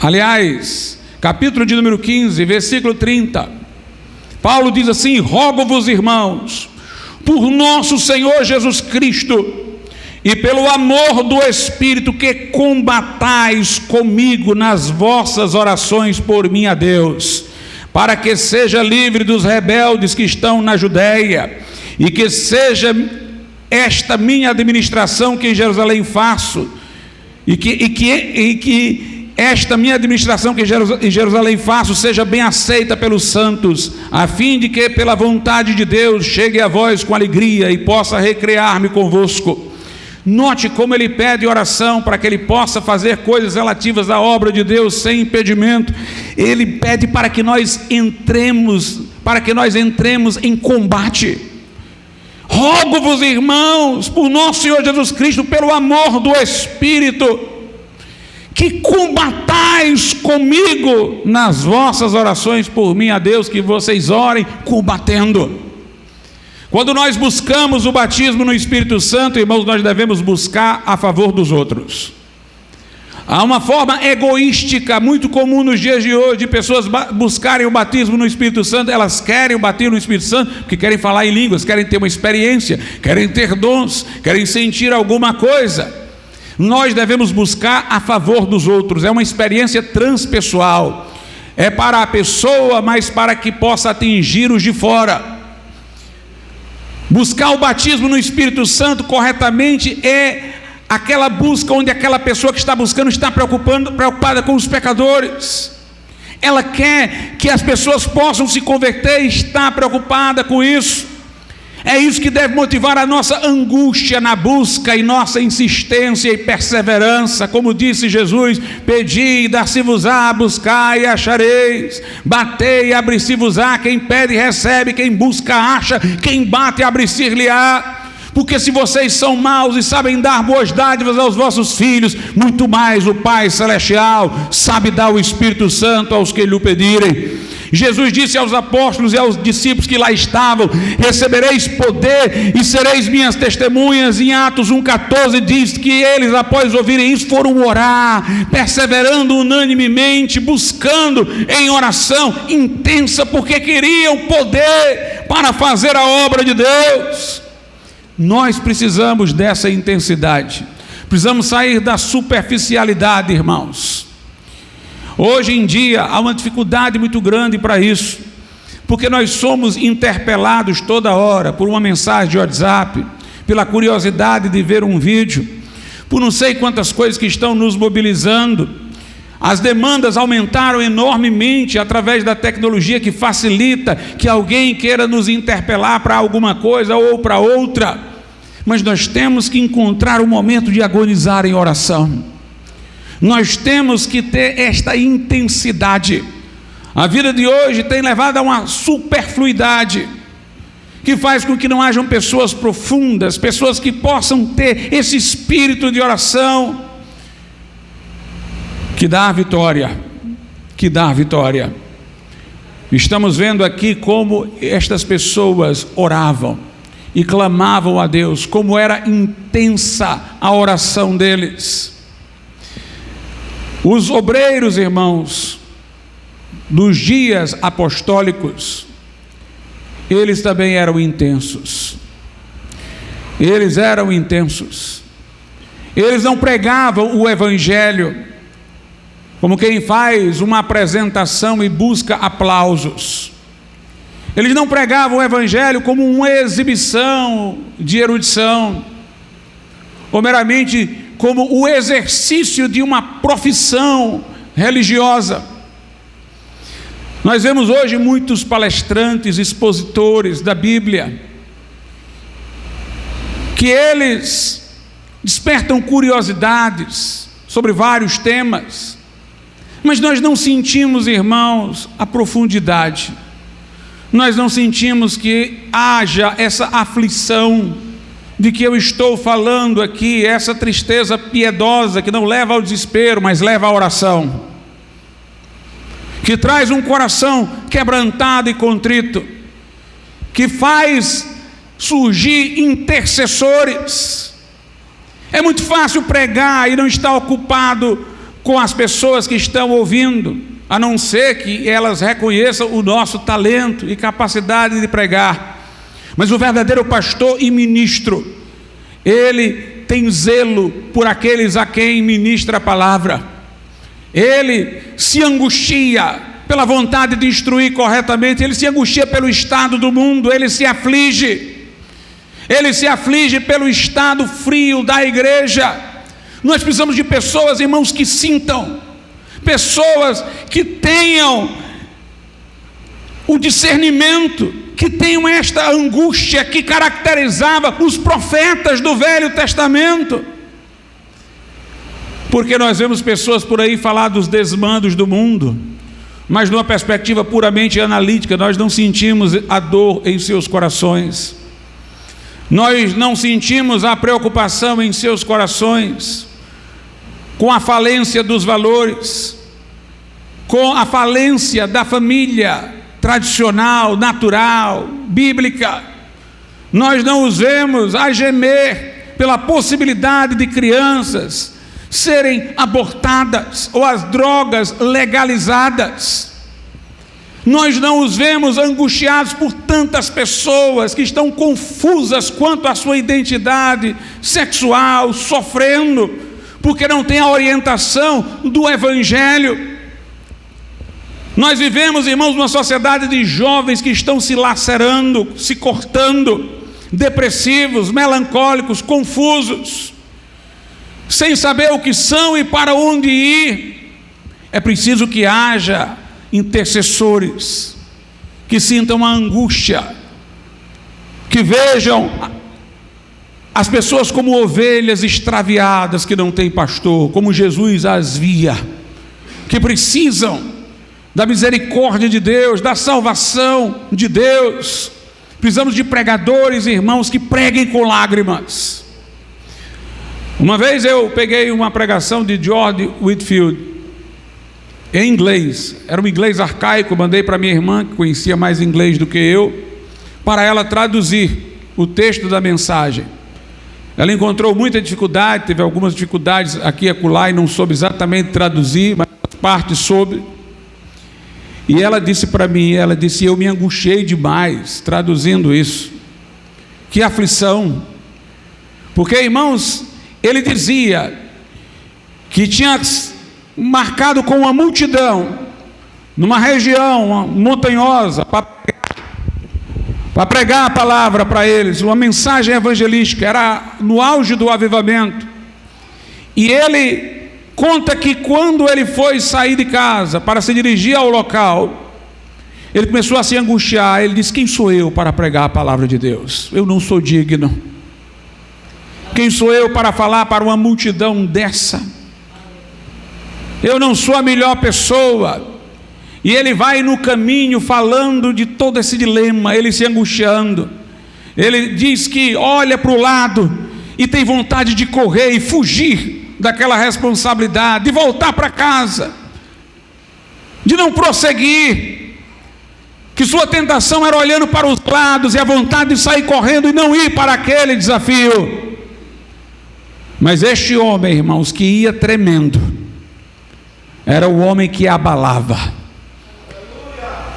aliás, capítulo de número 15, versículo 30, Paulo diz assim: rogo-vos, irmãos, por nosso Senhor Jesus Cristo e pelo amor do Espírito, que combatais comigo nas vossas orações por mim a Deus, para que seja livre dos rebeldes que estão na Judéia, e que seja esta minha administração que em Jerusalém faço, e que esta minha administração que em Jerusalém faço seja bem aceita pelos santos, a fim de que pela vontade de Deus chegue a vós com alegria e possa recrear-me convosco. Note como ele pede oração para que ele possa fazer coisas relativas à obra de Deus sem impedimento. Ele pede para que nós entremos em combate. Rogo-vos, irmãos, por nosso Senhor Jesus Cristo, pelo amor do Espírito, que combatais comigo nas vossas orações por mim a Deus, que vocês orem combatendo. Quando nós buscamos o batismo no Espírito Santo, irmãos, nós devemos buscar a favor dos outros. Há uma forma egoística muito comum nos dias de hoje, de pessoas buscarem o batismo no Espírito Santo. Elas querem o batismo no Espírito Santo porque querem falar em línguas, querem ter uma experiência, querem ter dons, querem sentir alguma coisa. Nós devemos buscar a favor dos outros. É uma experiência transpessoal, é para a pessoa, mas para que possa atingir os de fora. Buscar o batismo no Espírito Santo corretamente é aquela busca onde aquela pessoa que está buscando está preocupada com os pecadores. ela quer que as pessoas possam se converter e está preocupada com isso. É isso que deve motivar a nossa angústia na busca e nossa insistência e perseverança. Como disse Jesus: pedi e dar-se-vos-á, buscai e achareis, batei e abrir-se-vos-á. Quem pede recebe, quem busca acha, quem bate abrir-se-lhe-á. Porque se vocês são maus e sabem dar boas dádivas aos vossos filhos, muito mais o Pai Celestial sabe dar o Espírito Santo aos que lhe o pedirem. Jesus disse aos apóstolos e aos discípulos que lá estavam: recebereis poder e sereis minhas testemunhas. Em Atos 1,14 diz que eles, após ouvirem isso, foram orar, perseverando unanimemente, buscando em oração intensa, porque queriam poder para fazer a obra de Deus. Nós precisamos dessa intensidade, precisamos sair da superficialidade, irmãos. Hoje em dia há uma dificuldade muito grande para isso, porque nós somos interpelados toda hora por uma mensagem de WhatsApp, pela curiosidade de ver um vídeo, por não sei quantas coisas que estão nos mobilizando. As demandas aumentaram enormemente através da tecnologia, que facilita que alguém queira nos interpelar para alguma coisa ou para outra, mas nós temos que encontrar um momento de agonizar em oração. Nós temos que ter esta intensidade. A vida de hoje tem levado a uma superfluidade, que faz com que não hajam pessoas profundas, pessoas que possam ter esse espírito de oração, que dá a vitória, que dá a vitória. Estamos vendo aqui como estas pessoas oravam e clamavam a Deus, como era intensa a oração deles. Os obreiros, irmãos, dos dias apostólicos, eles também eram intensos. Eles eram intensos. Eles não pregavam o evangelho como quem faz uma apresentação e busca aplausos. Eles não pregavam o evangelho como uma exibição de erudição, ou meramente como o exercício de uma profissão religiosa. Nós vemos hoje muitos palestrantes, expositores da Bíblia, que eles despertam curiosidades sobre vários temas, mas nós não sentimos, irmãos, a profundidade. Nós não sentimos que haja essa aflição de que eu estou falando aqui, essa tristeza piedosa que não leva ao desespero, mas leva à oração, que traz um coração quebrantado e contrito, que faz surgir intercessores. É muito fácil pregar e não estar ocupado com as pessoas que estão ouvindo, a não ser que elas reconheçam o nosso talento e capacidade de pregar. Mas o verdadeiro pastor e ministro, ele tem zelo por aqueles a quem ministra a palavra. Ele se angustia pela vontade de instruir corretamente, ele se angustia pelo estado do mundo, ele se aflige pelo estado frio da igreja. Nós precisamos de pessoas, irmãos, que sintam, pessoas que tenham o discernimento, que tenham esta angústia que caracterizava os profetas do Velho Testamento. Porque nós vemos pessoas por aí falar dos desmandos do mundo, mas numa perspectiva puramente analítica, nós não sentimos a dor em seus corações, nós não sentimos a preocupação em seus corações com a falência dos valores, com a falência da família tradicional, natural, bíblica. Nós não os vemos a gemer pela possibilidade de crianças serem abortadas ou as drogas legalizadas. Nós não os vemos angustiados por tantas pessoas que estão confusas quanto à sua identidade sexual, sofrendo porque não tem a orientação do evangelho. Nós vivemos, irmãos, numa sociedade de jovens que estão se lacerando, se cortando, depressivos, melancólicos, confusos, sem saber o que são e para onde ir. É preciso que haja intercessores que sintam a angústia, que vejam as pessoas como ovelhas extraviadas que não têm pastor, como Jesus as via, que precisam da misericórdia de Deus, da salvação de Deus. Precisamos de pregadores, irmãos, que preguem com lágrimas. Uma vez eu peguei uma pregação de George Whitefield em inglês, era um inglês arcaico, mandei para minha irmã, que conhecia mais inglês do que eu, para ela traduzir o texto da mensagem. Ela encontrou muita dificuldade, teve algumas dificuldades aqui e acolá, e não soube exatamente traduzir, mas parte soube. E ela disse para mim, eu me angustiei demais traduzindo isso. Que aflição! Porque, irmãos, ele dizia que tinha marcado com uma multidão, numa região montanhosa, para pregar a palavra para eles, uma mensagem evangelística, era no auge do avivamento. E ele conta que quando ele foi sair de casa para se dirigir ao local, ele começou a se angustiar. Ele disse: quem sou eu para pregar a palavra de Deus? Eu não sou digno. Quem sou eu para falar para uma multidão dessa? Eu não sou a melhor pessoa. E ele vai no caminho falando de todo esse dilema, ele se angustiando. Ele diz que olha para o lado e tem vontade de correr e fugir daquela responsabilidade, de voltar para casa, de não prosseguir, que sua tentação era olhando para os lados e a vontade de sair correndo e não ir para aquele desafio. Mas este homem, irmãos, que ia tremendo, era o homem que abalava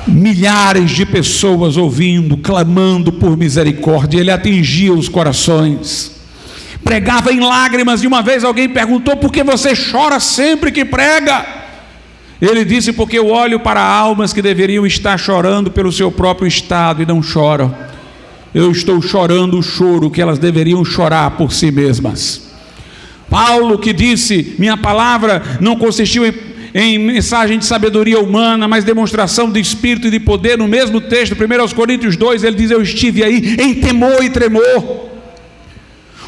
milhares de pessoas ouvindo, clamando por misericórdia. Ele atingia os corações, pregava em lágrimas. E uma vez alguém perguntou: por que você chora sempre que prega? Ele disse: porque eu olho para almas que deveriam estar chorando pelo seu próprio estado e não choram. Eu estou chorando o choro que elas deveriam chorar por si mesmas. Paulo, que disse: minha palavra não consistiu em mensagem de sabedoria humana, mas demonstração de espírito e de poder. No mesmo texto, 1 Coríntios 2, ele diz: eu estive aí em temor e tremor.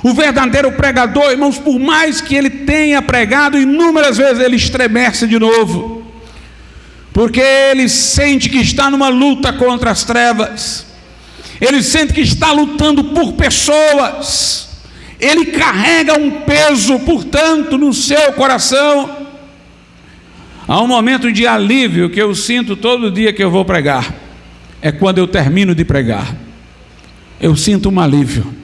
O verdadeiro pregador, irmãos, por mais que ele tenha pregado inúmeras vezes, ele estremece de novo, porque ele sente que está numa luta contra as trevas, ele sente que está lutando por pessoas, ele carrega um peso, portanto, no seu coração. Há um momento de alívio que eu sinto todo dia que eu vou pregar, é quando eu termino de pregar. Eu sinto um alívio,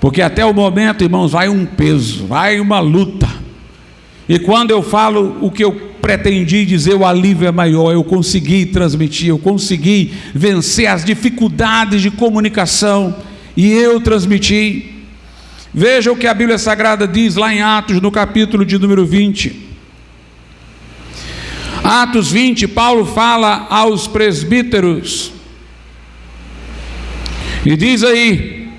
porque até o momento, irmãos, vai um peso, vai uma luta, e quando eu falo o que eu pretendi dizer, o alívio é maior. Eu consegui transmitir, eu consegui vencer as dificuldades de comunicação, e eu transmiti. Veja o que a Bíblia Sagrada diz lá em Atos, no capítulo de número 20. Atos 20, Paulo fala aos presbíteros, e diz aí,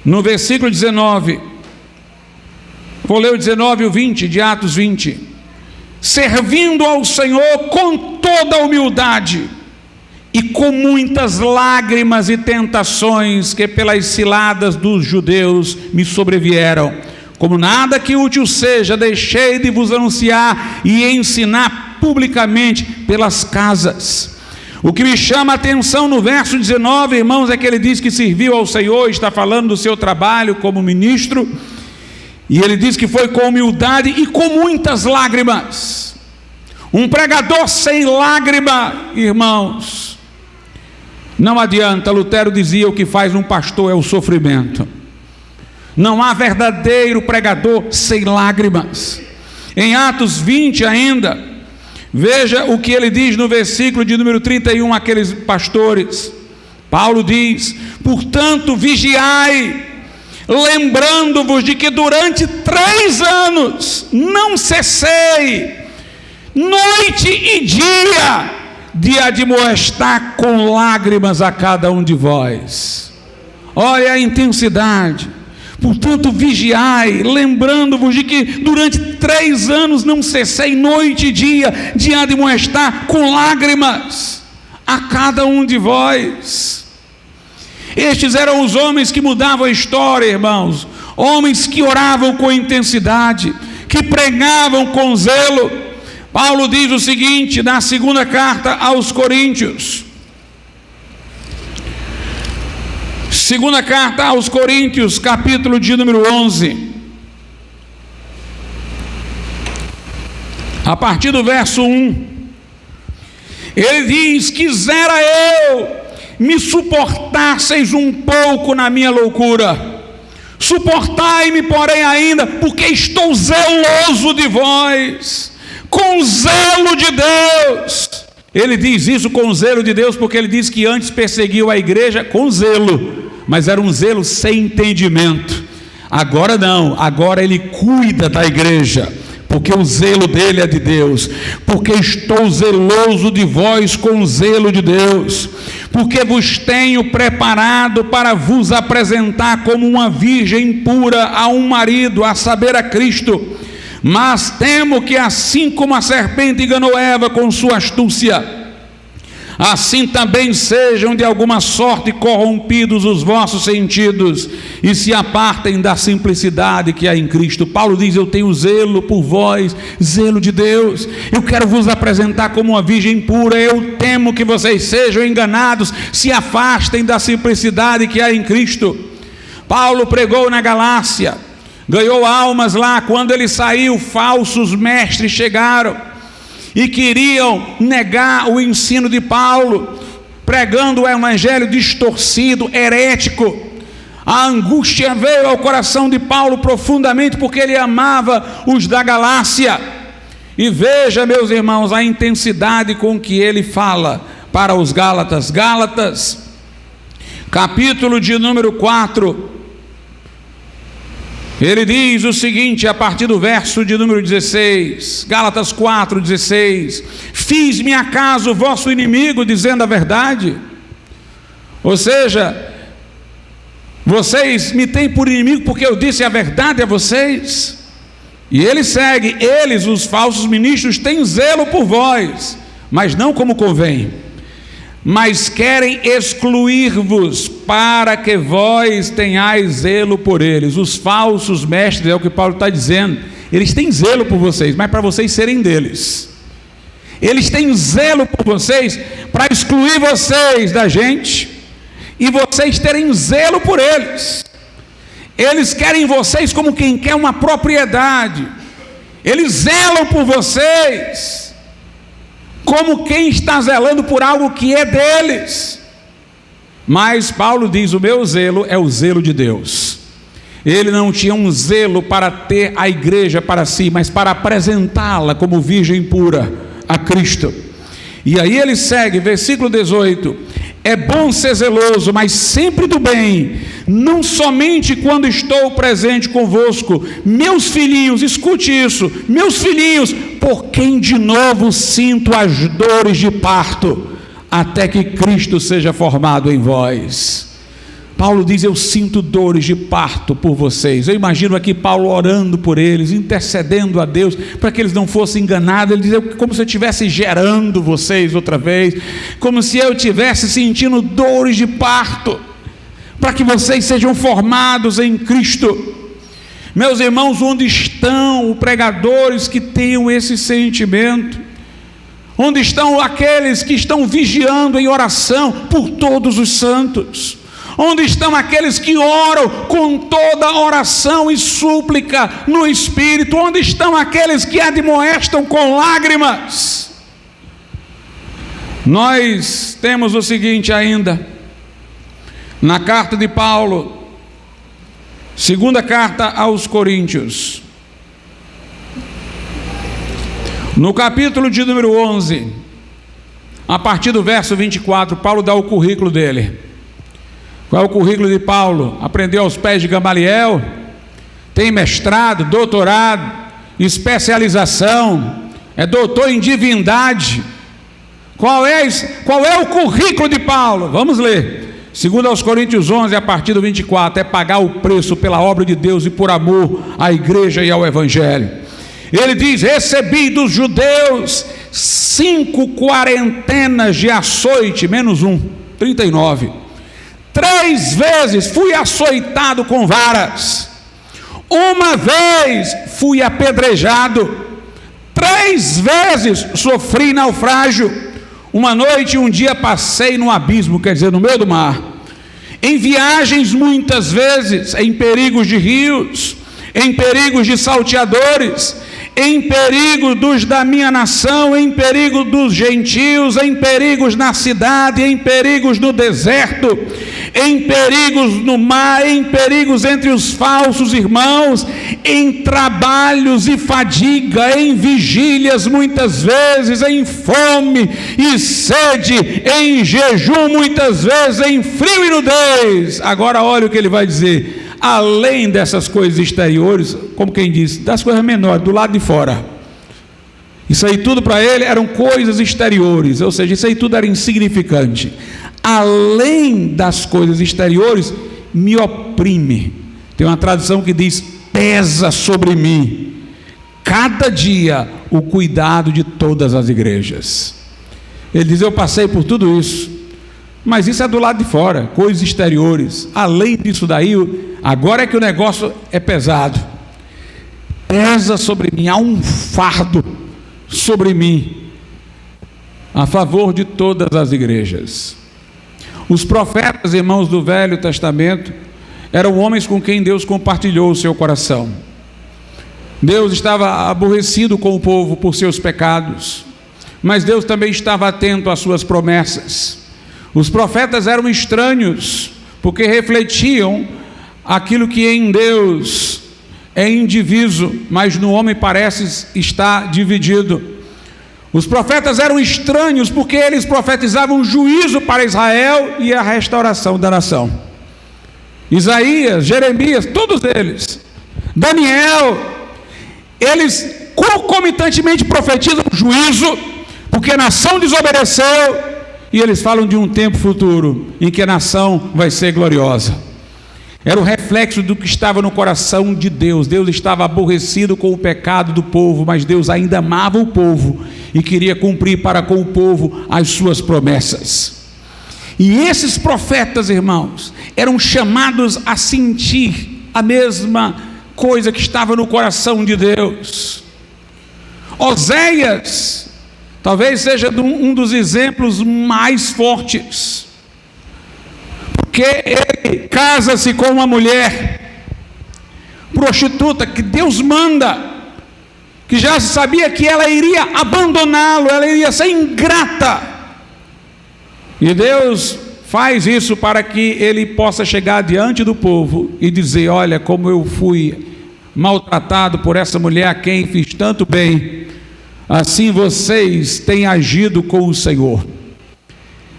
no versículo 19, vou ler o 19 e o 20 de Atos 20: servindo ao Senhor com toda a humildade, e com muitas lágrimas e tentações que pelas ciladas dos judeus me sobrevieram, como nada que útil seja, deixei de vos anunciar e ensinar publicamente pelas casas. O que me chama a atenção no verso 19, irmãos, é que ele diz que serviu ao Senhor, está falando do seu trabalho como ministro, e ele diz que foi com humildade e com muitas lágrimas. Um pregador sem lágrima, irmãos, não adianta. Lutero dizia: o que faz um pastor é o sofrimento. Não há verdadeiro pregador sem lágrimas. Em Atos 20 ainda, veja o que ele diz no versículo de número 31, aqueles pastores. Paulo diz: portanto vigiai, lembrando-vos de que durante 3 anos não cessei, noite e dia, de admoestar com lágrimas a cada um de vós. Olha a intensidade. Portanto, vigiai, lembrando-vos de que durante 3 anos não cessei noite e dia de admoestar com lágrimas a cada um de vós. Estes eram os homens que mudavam a história, irmãos, homens que oravam com intensidade, que pregavam com zelo. Paulo diz o seguinte na segunda carta aos Coríntios, segunda carta aos Coríntios, capítulo de número 11, a partir do verso 1, ele diz: quisera eu me suportasseis um pouco na minha loucura, suportai-me, porém, ainda, porque estou zeloso de vós, com zelo de Deus. Ele diz isso com zelo de Deus, porque ele diz que antes perseguiu a igreja com zelo, mas era um zelo sem entendimento. Agora não, agora ele cuida da igreja, porque o zelo dele é de Deus. Porque estou zeloso de vós com zelo de Deus, porque vos tenho preparado para vos apresentar como uma virgem pura a um marido, a saber, a Cristo. Mas temo que assim como a serpente enganou Eva com sua astúcia, assim também sejam de alguma sorte corrompidos os vossos sentidos e se apartem da simplicidade que há em Cristo. Paulo diz: eu tenho zelo por vós, zelo de Deus, eu quero vos apresentar como uma virgem pura. Eu temo que vocês sejam enganados, se afastem da simplicidade que há em Cristo. Paulo pregou na Galácia, ganhou almas lá. Quando ele saiu, falsos mestres chegaram e queriam negar o ensino de Paulo, pregando o evangelho distorcido, herético. A angústia veio ao coração de Paulo profundamente, porque ele amava os da Galácia. E veja, meus irmãos, a intensidade com que ele fala para os Gálatas. Gálatas, capítulo de número 4, ele diz o seguinte, a partir do verso de número 16, Gálatas 4, 16: fiz-me acaso o vosso inimigo, dizendo a verdade? Ou seja, vocês me têm por inimigo porque eu disse a verdade a vocês? E ele segue: eles, os falsos ministros, têm zelo por vós, mas não como convém, mas querem excluir-vos, para que vós tenhais zelo por eles. Os falsos mestres, é o que Paulo está dizendo, eles têm zelo por vocês, mas para vocês serem deles. Eles têm zelo por vocês para excluir vocês da gente, e vocês terem zelo por eles. Eles querem vocês como quem quer uma propriedade. Eles zelam por vocês como quem está zelando por algo que é deles. Mas Paulo diz: o meu zelo é o zelo de Deus. Ele não tinha um zelo para ter a igreja para si, mas para apresentá-la como virgem pura a Cristo. E aí ele segue, versículo 18: é bom ser zeloso, mas sempre do bem, não somente quando estou presente convosco. Meus filhinhos, escute isso, meus filhinhos, por quem de novo sinto as dores de parto, até que Cristo seja formado em vós. Paulo diz: eu sinto dores de parto por vocês. Eu imagino aqui Paulo orando por eles, intercedendo a Deus para que eles não fossem enganados. Ele diz: como se eu estivesse gerando vocês outra vez, como se eu estivesse sentindo dores de parto, para que vocês sejam formados em Cristo. Meus irmãos, onde estão os pregadores que tenham esse sentimento? Onde estão aqueles que estão vigiando em oração por todos os santos? Onde estão aqueles que oram com toda oração e súplica no Espírito? Onde estão aqueles que admoestam com lágrimas? Nós temos o seguinte ainda, na carta de Paulo, segunda carta aos Coríntios, no capítulo de número 11, a partir do verso 24, Paulo dá o currículo dele. Qual é o currículo de Paulo? Aprendeu aos pés de Gamaliel, tem mestrado, doutorado, especialização, é doutor em divindade. Qual é o currículo de Paulo? Vamos ler. Segundo aos Coríntios 11, a partir do 24, é pagar o preço pela obra de Deus e por amor à igreja e ao evangelho. Ele diz: recebi dos judeus 5 quarentenas de açoite, menos 1, 39. 3 vezes fui açoitado com varas. 1 vez fui apedrejado. 3 vezes sofri naufrágio. 1 noite e 1 dia passei no abismo, quer dizer, no meio do mar. Em viagens muitas vezes, em perigos de rios, em perigos de salteadores, em perigo dos da minha nação, em perigo dos gentios, em perigos na cidade, em perigos no deserto, em perigos no mar, em perigos entre os falsos irmãos, em trabalhos e fadiga, em vigílias muitas vezes, em fome e sede, em jejum muitas vezes, em frio e nudez. Agora olha o que ele vai dizer: além dessas coisas exteriores, como quem diz, das coisas menores, do lado de fora. Isso aí tudo para ele eram coisas exteriores, ou seja, isso aí tudo era insignificante. Além das coisas exteriores, me oprime. Tem uma tradução que diz: pesa sobre mim, cada dia, o cuidado de todas as igrejas. Ele diz: eu passei por tudo isso, mas isso é do lado de fora, coisas exteriores. Além disso daí, agora é que o negócio é pesado. Pesa sobre mim, há um fardo sobre mim, a favor de todas as igrejas. Os profetas, irmãos do Velho Testamento, eram homens com quem Deus compartilhou o seu coração. Deus estava aborrecido com o povo por seus pecados, mas Deus também estava atento às suas promessas. Os profetas eram estranhos, porque refletiam aquilo que em Deus é indiviso, mas no homem parece estar dividido. Os profetas eram estranhos, porque eles profetizavam juízo para Israel e a restauração da nação. Isaías, Jeremias, todos eles, Daniel, eles concomitantemente profetizam juízo, porque a nação desobedeceu, e eles falam de um tempo futuro, em que a nação vai ser gloriosa. Era o reflexo do que estava no coração de Deus. Deus estava aborrecido com o pecado do povo, mas Deus ainda amava o povo e queria cumprir para com o povo as suas promessas. E esses profetas, irmãos, eram chamados a sentir a mesma coisa que estava no coração de Deus. Oséias talvez seja um dos exemplos mais fortes, porque ele casa-se com uma mulher prostituta que Deus manda, que já se sabia que ela iria abandoná-lo, ela iria ser ingrata, e Deus faz isso para que ele possa chegar diante do povo e dizer: olha como eu fui maltratado por essa mulher a quem fiz tanto bem, assim vocês têm agido com o Senhor.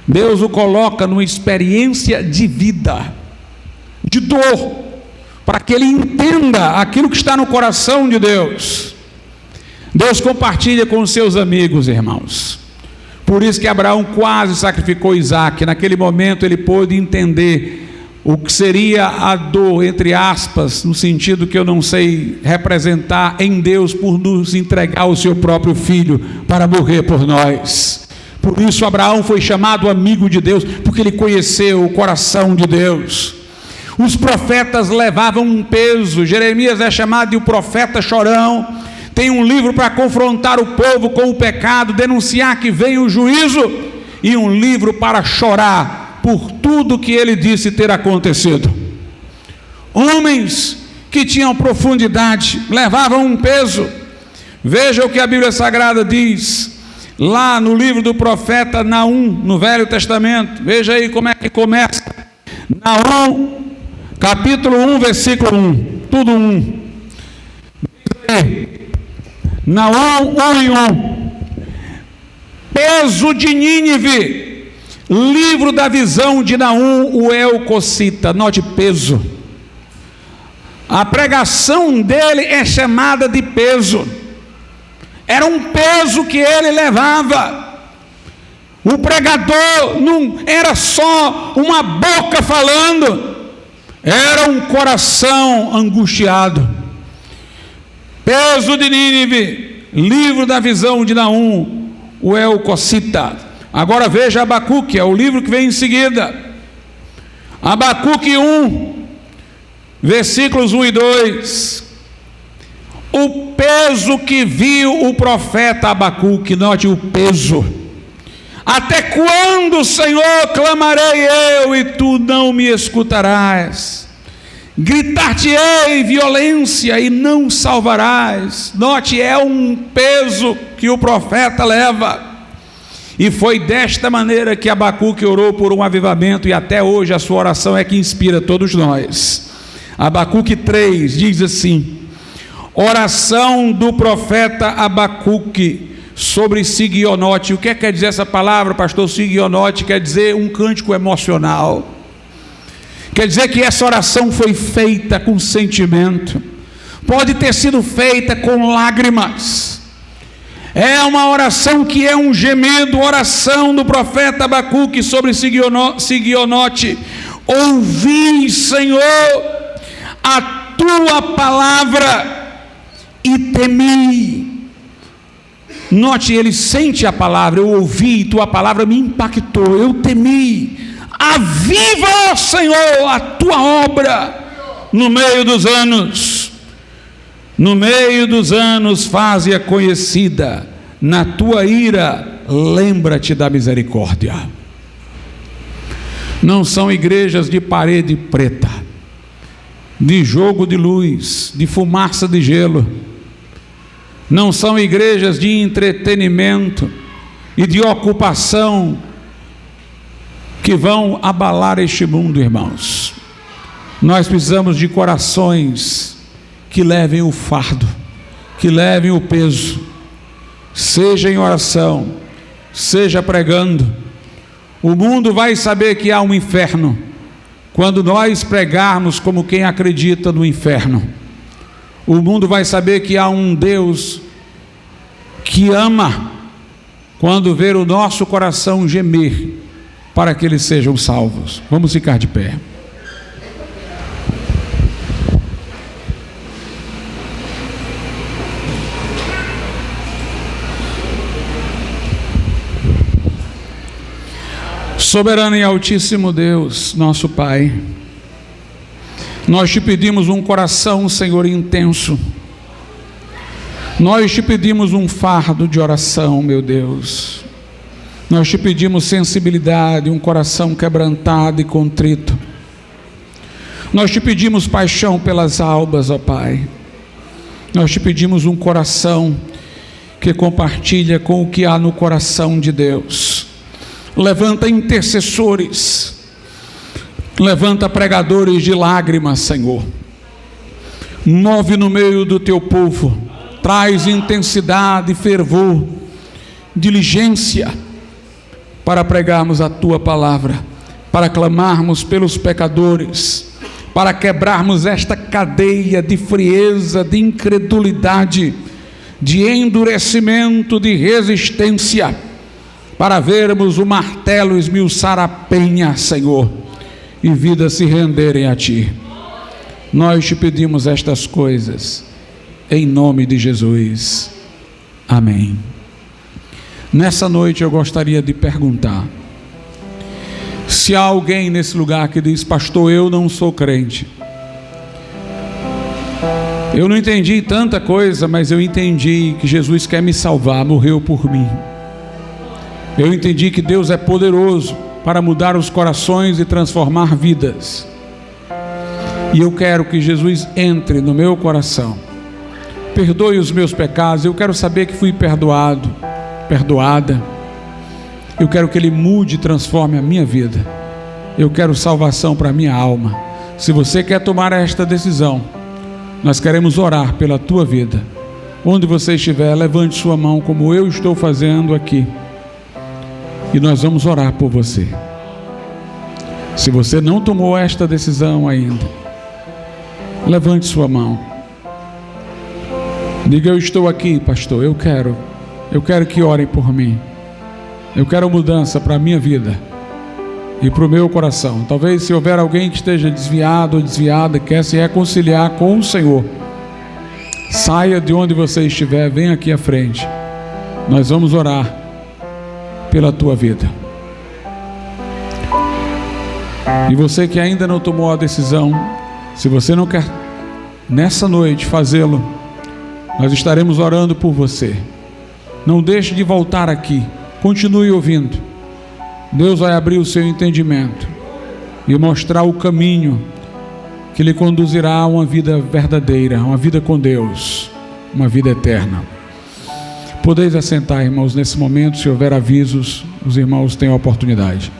Deus o coloca numa experiência de vida, de dor, para que ele entenda aquilo que está no coração de Deus. Deus compartilha com os seus amigos, irmãos. Por isso que Abraão quase sacrificou Isaque. Naquele momento ele pôde entender o que seria a dor, entre aspas, no sentido que eu não sei representar, em Deus por nos entregar o seu próprio filho para morrer por nós. Por isso Abraão foi chamado amigo de Deus, porque ele conheceu o coração de Deus. Os profetas levavam um peso. Jeremias é chamado de o profeta chorão. Tem um livro para confrontar o povo com o pecado, denunciar que vem o juízo, e um livro para chorar por tudo que ele disse ter acontecido. Homens que tinham profundidade, levavam um peso. Veja o que a Bíblia Sagrada diz lá no livro do profeta Naum, no Velho Testamento. Veja aí como é que começa. Naum, capítulo 1, versículo 1, tudo 1. Naum 1:1. Peso de Nínive, livro da visão de Naum, o Elcocita. Note peso. A pregação dele é chamada de peso. Era um peso que ele levava. O pregador não era só uma boca falando, era um coração angustiado. Peso de Nínive, livro da visão de Naum, o Elcocita. Agora veja Abacuque, é o livro que vem em seguida. Abacuque 1, versículos 1 e 2. O peso que viu o profeta Abacuque, note o peso. Até quando, Senhor, clamarei eu e tu não me escutarás? Gritar-te-ei violência e não salvarás. Note, é um peso que o profeta leva. E foi desta maneira que Abacuque orou por um avivamento, e até hoje a sua oração é que inspira todos nós. Abacuque 3 diz assim: oração do profeta Abacuque sobre Sigionote. O que quer dizer essa palavra, pastor? Sigionote quer dizer um cântico emocional. Quer dizer que essa oração foi feita com sentimento, pode ter sido feita com lágrimas. É uma oração que é um gemido. Oração do profeta Abacuque sobre Sigionote. Ouvi, Senhor, a tua palavra e temi. Note, ele sente a palavra. Eu ouvi, tua palavra me impactou, eu temi. Aviva, Senhor, a tua obra no meio dos anos. No meio dos anos faze-a conhecida. Na tua ira lembra-te da misericórdia. Não são igrejas de parede preta, de jogo de luz, de fumaça de gelo. Não são igrejas de entretenimento e de ocupação que vão abalar este mundo, irmãos. Nós precisamos de corações que levem o fardo, que levem o peso, seja em oração, seja pregando. O mundo vai saber que há um inferno quando nós pregarmos como quem acredita no inferno. O mundo vai saber que há um Deus que ama quando ver o nosso coração gemer para que eles sejam salvos. Vamos ficar de pé. Soberano e altíssimo Deus, nosso Pai, nós te pedimos um coração, Senhor, intenso. Nós te pedimos um fardo de oração, meu Deus. Nós te pedimos sensibilidade, um coração quebrantado e contrito. Nós te pedimos paixão pelas almas, ó Pai. Nós te pedimos um coração que compartilha com o que há no coração de Deus. Levanta intercessores, levanta pregadores de lágrimas, Senhor. Move no meio do teu povo, traz intensidade, fervor, diligência para pregarmos a tua palavra, para clamarmos pelos pecadores, para quebrarmos esta cadeia de frieza, de incredulidade, de endurecimento, de resistência, para vermos o martelo esmiuçar a penha, Senhor, e vidas se renderem a Ti. Nós te pedimos estas coisas, em nome de Jesus. Amém. Nessa noite eu gostaria de perguntar, se há alguém nesse lugar que diz: pastor, eu não sou crente, eu não entendi tanta coisa, mas eu entendi que Jesus quer me salvar, morreu por mim. Eu entendi que Deus é poderoso para mudar os corações e transformar vidas. E eu quero que Jesus entre no meu coração, perdoe os meus pecados. Eu quero saber que fui perdoado, perdoada. Eu quero que Ele mude e transforme a minha vida. Eu quero salvação para a minha alma. Se você quer tomar esta decisão, nós queremos orar pela tua vida. Onde você estiver, levante sua mão como eu estou fazendo aqui, e nós vamos orar por você. Se você não tomou esta decisão ainda, levante sua mão. Diga: eu estou aqui, pastor, eu quero que orem por mim. Eu quero mudança para a minha vida e para o meu coração. Talvez se houver alguém que esteja desviado ou desviada, quer se reconciliar com o Senhor, saia de onde você estiver, venha aqui à frente. Nós vamos orar pela tua vida. E você que ainda não tomou a decisão, se você não quer nessa noite fazê-lo, nós estaremos orando por você. Não deixe de voltar aqui, continue ouvindo. Deus vai abrir o seu entendimento e mostrar o caminho que lhe conduzirá a uma vida verdadeira, uma vida com Deus, uma vida eterna. Podeis assentar, irmãos, nesse momento. Se houver avisos, os irmãos têm a oportunidade.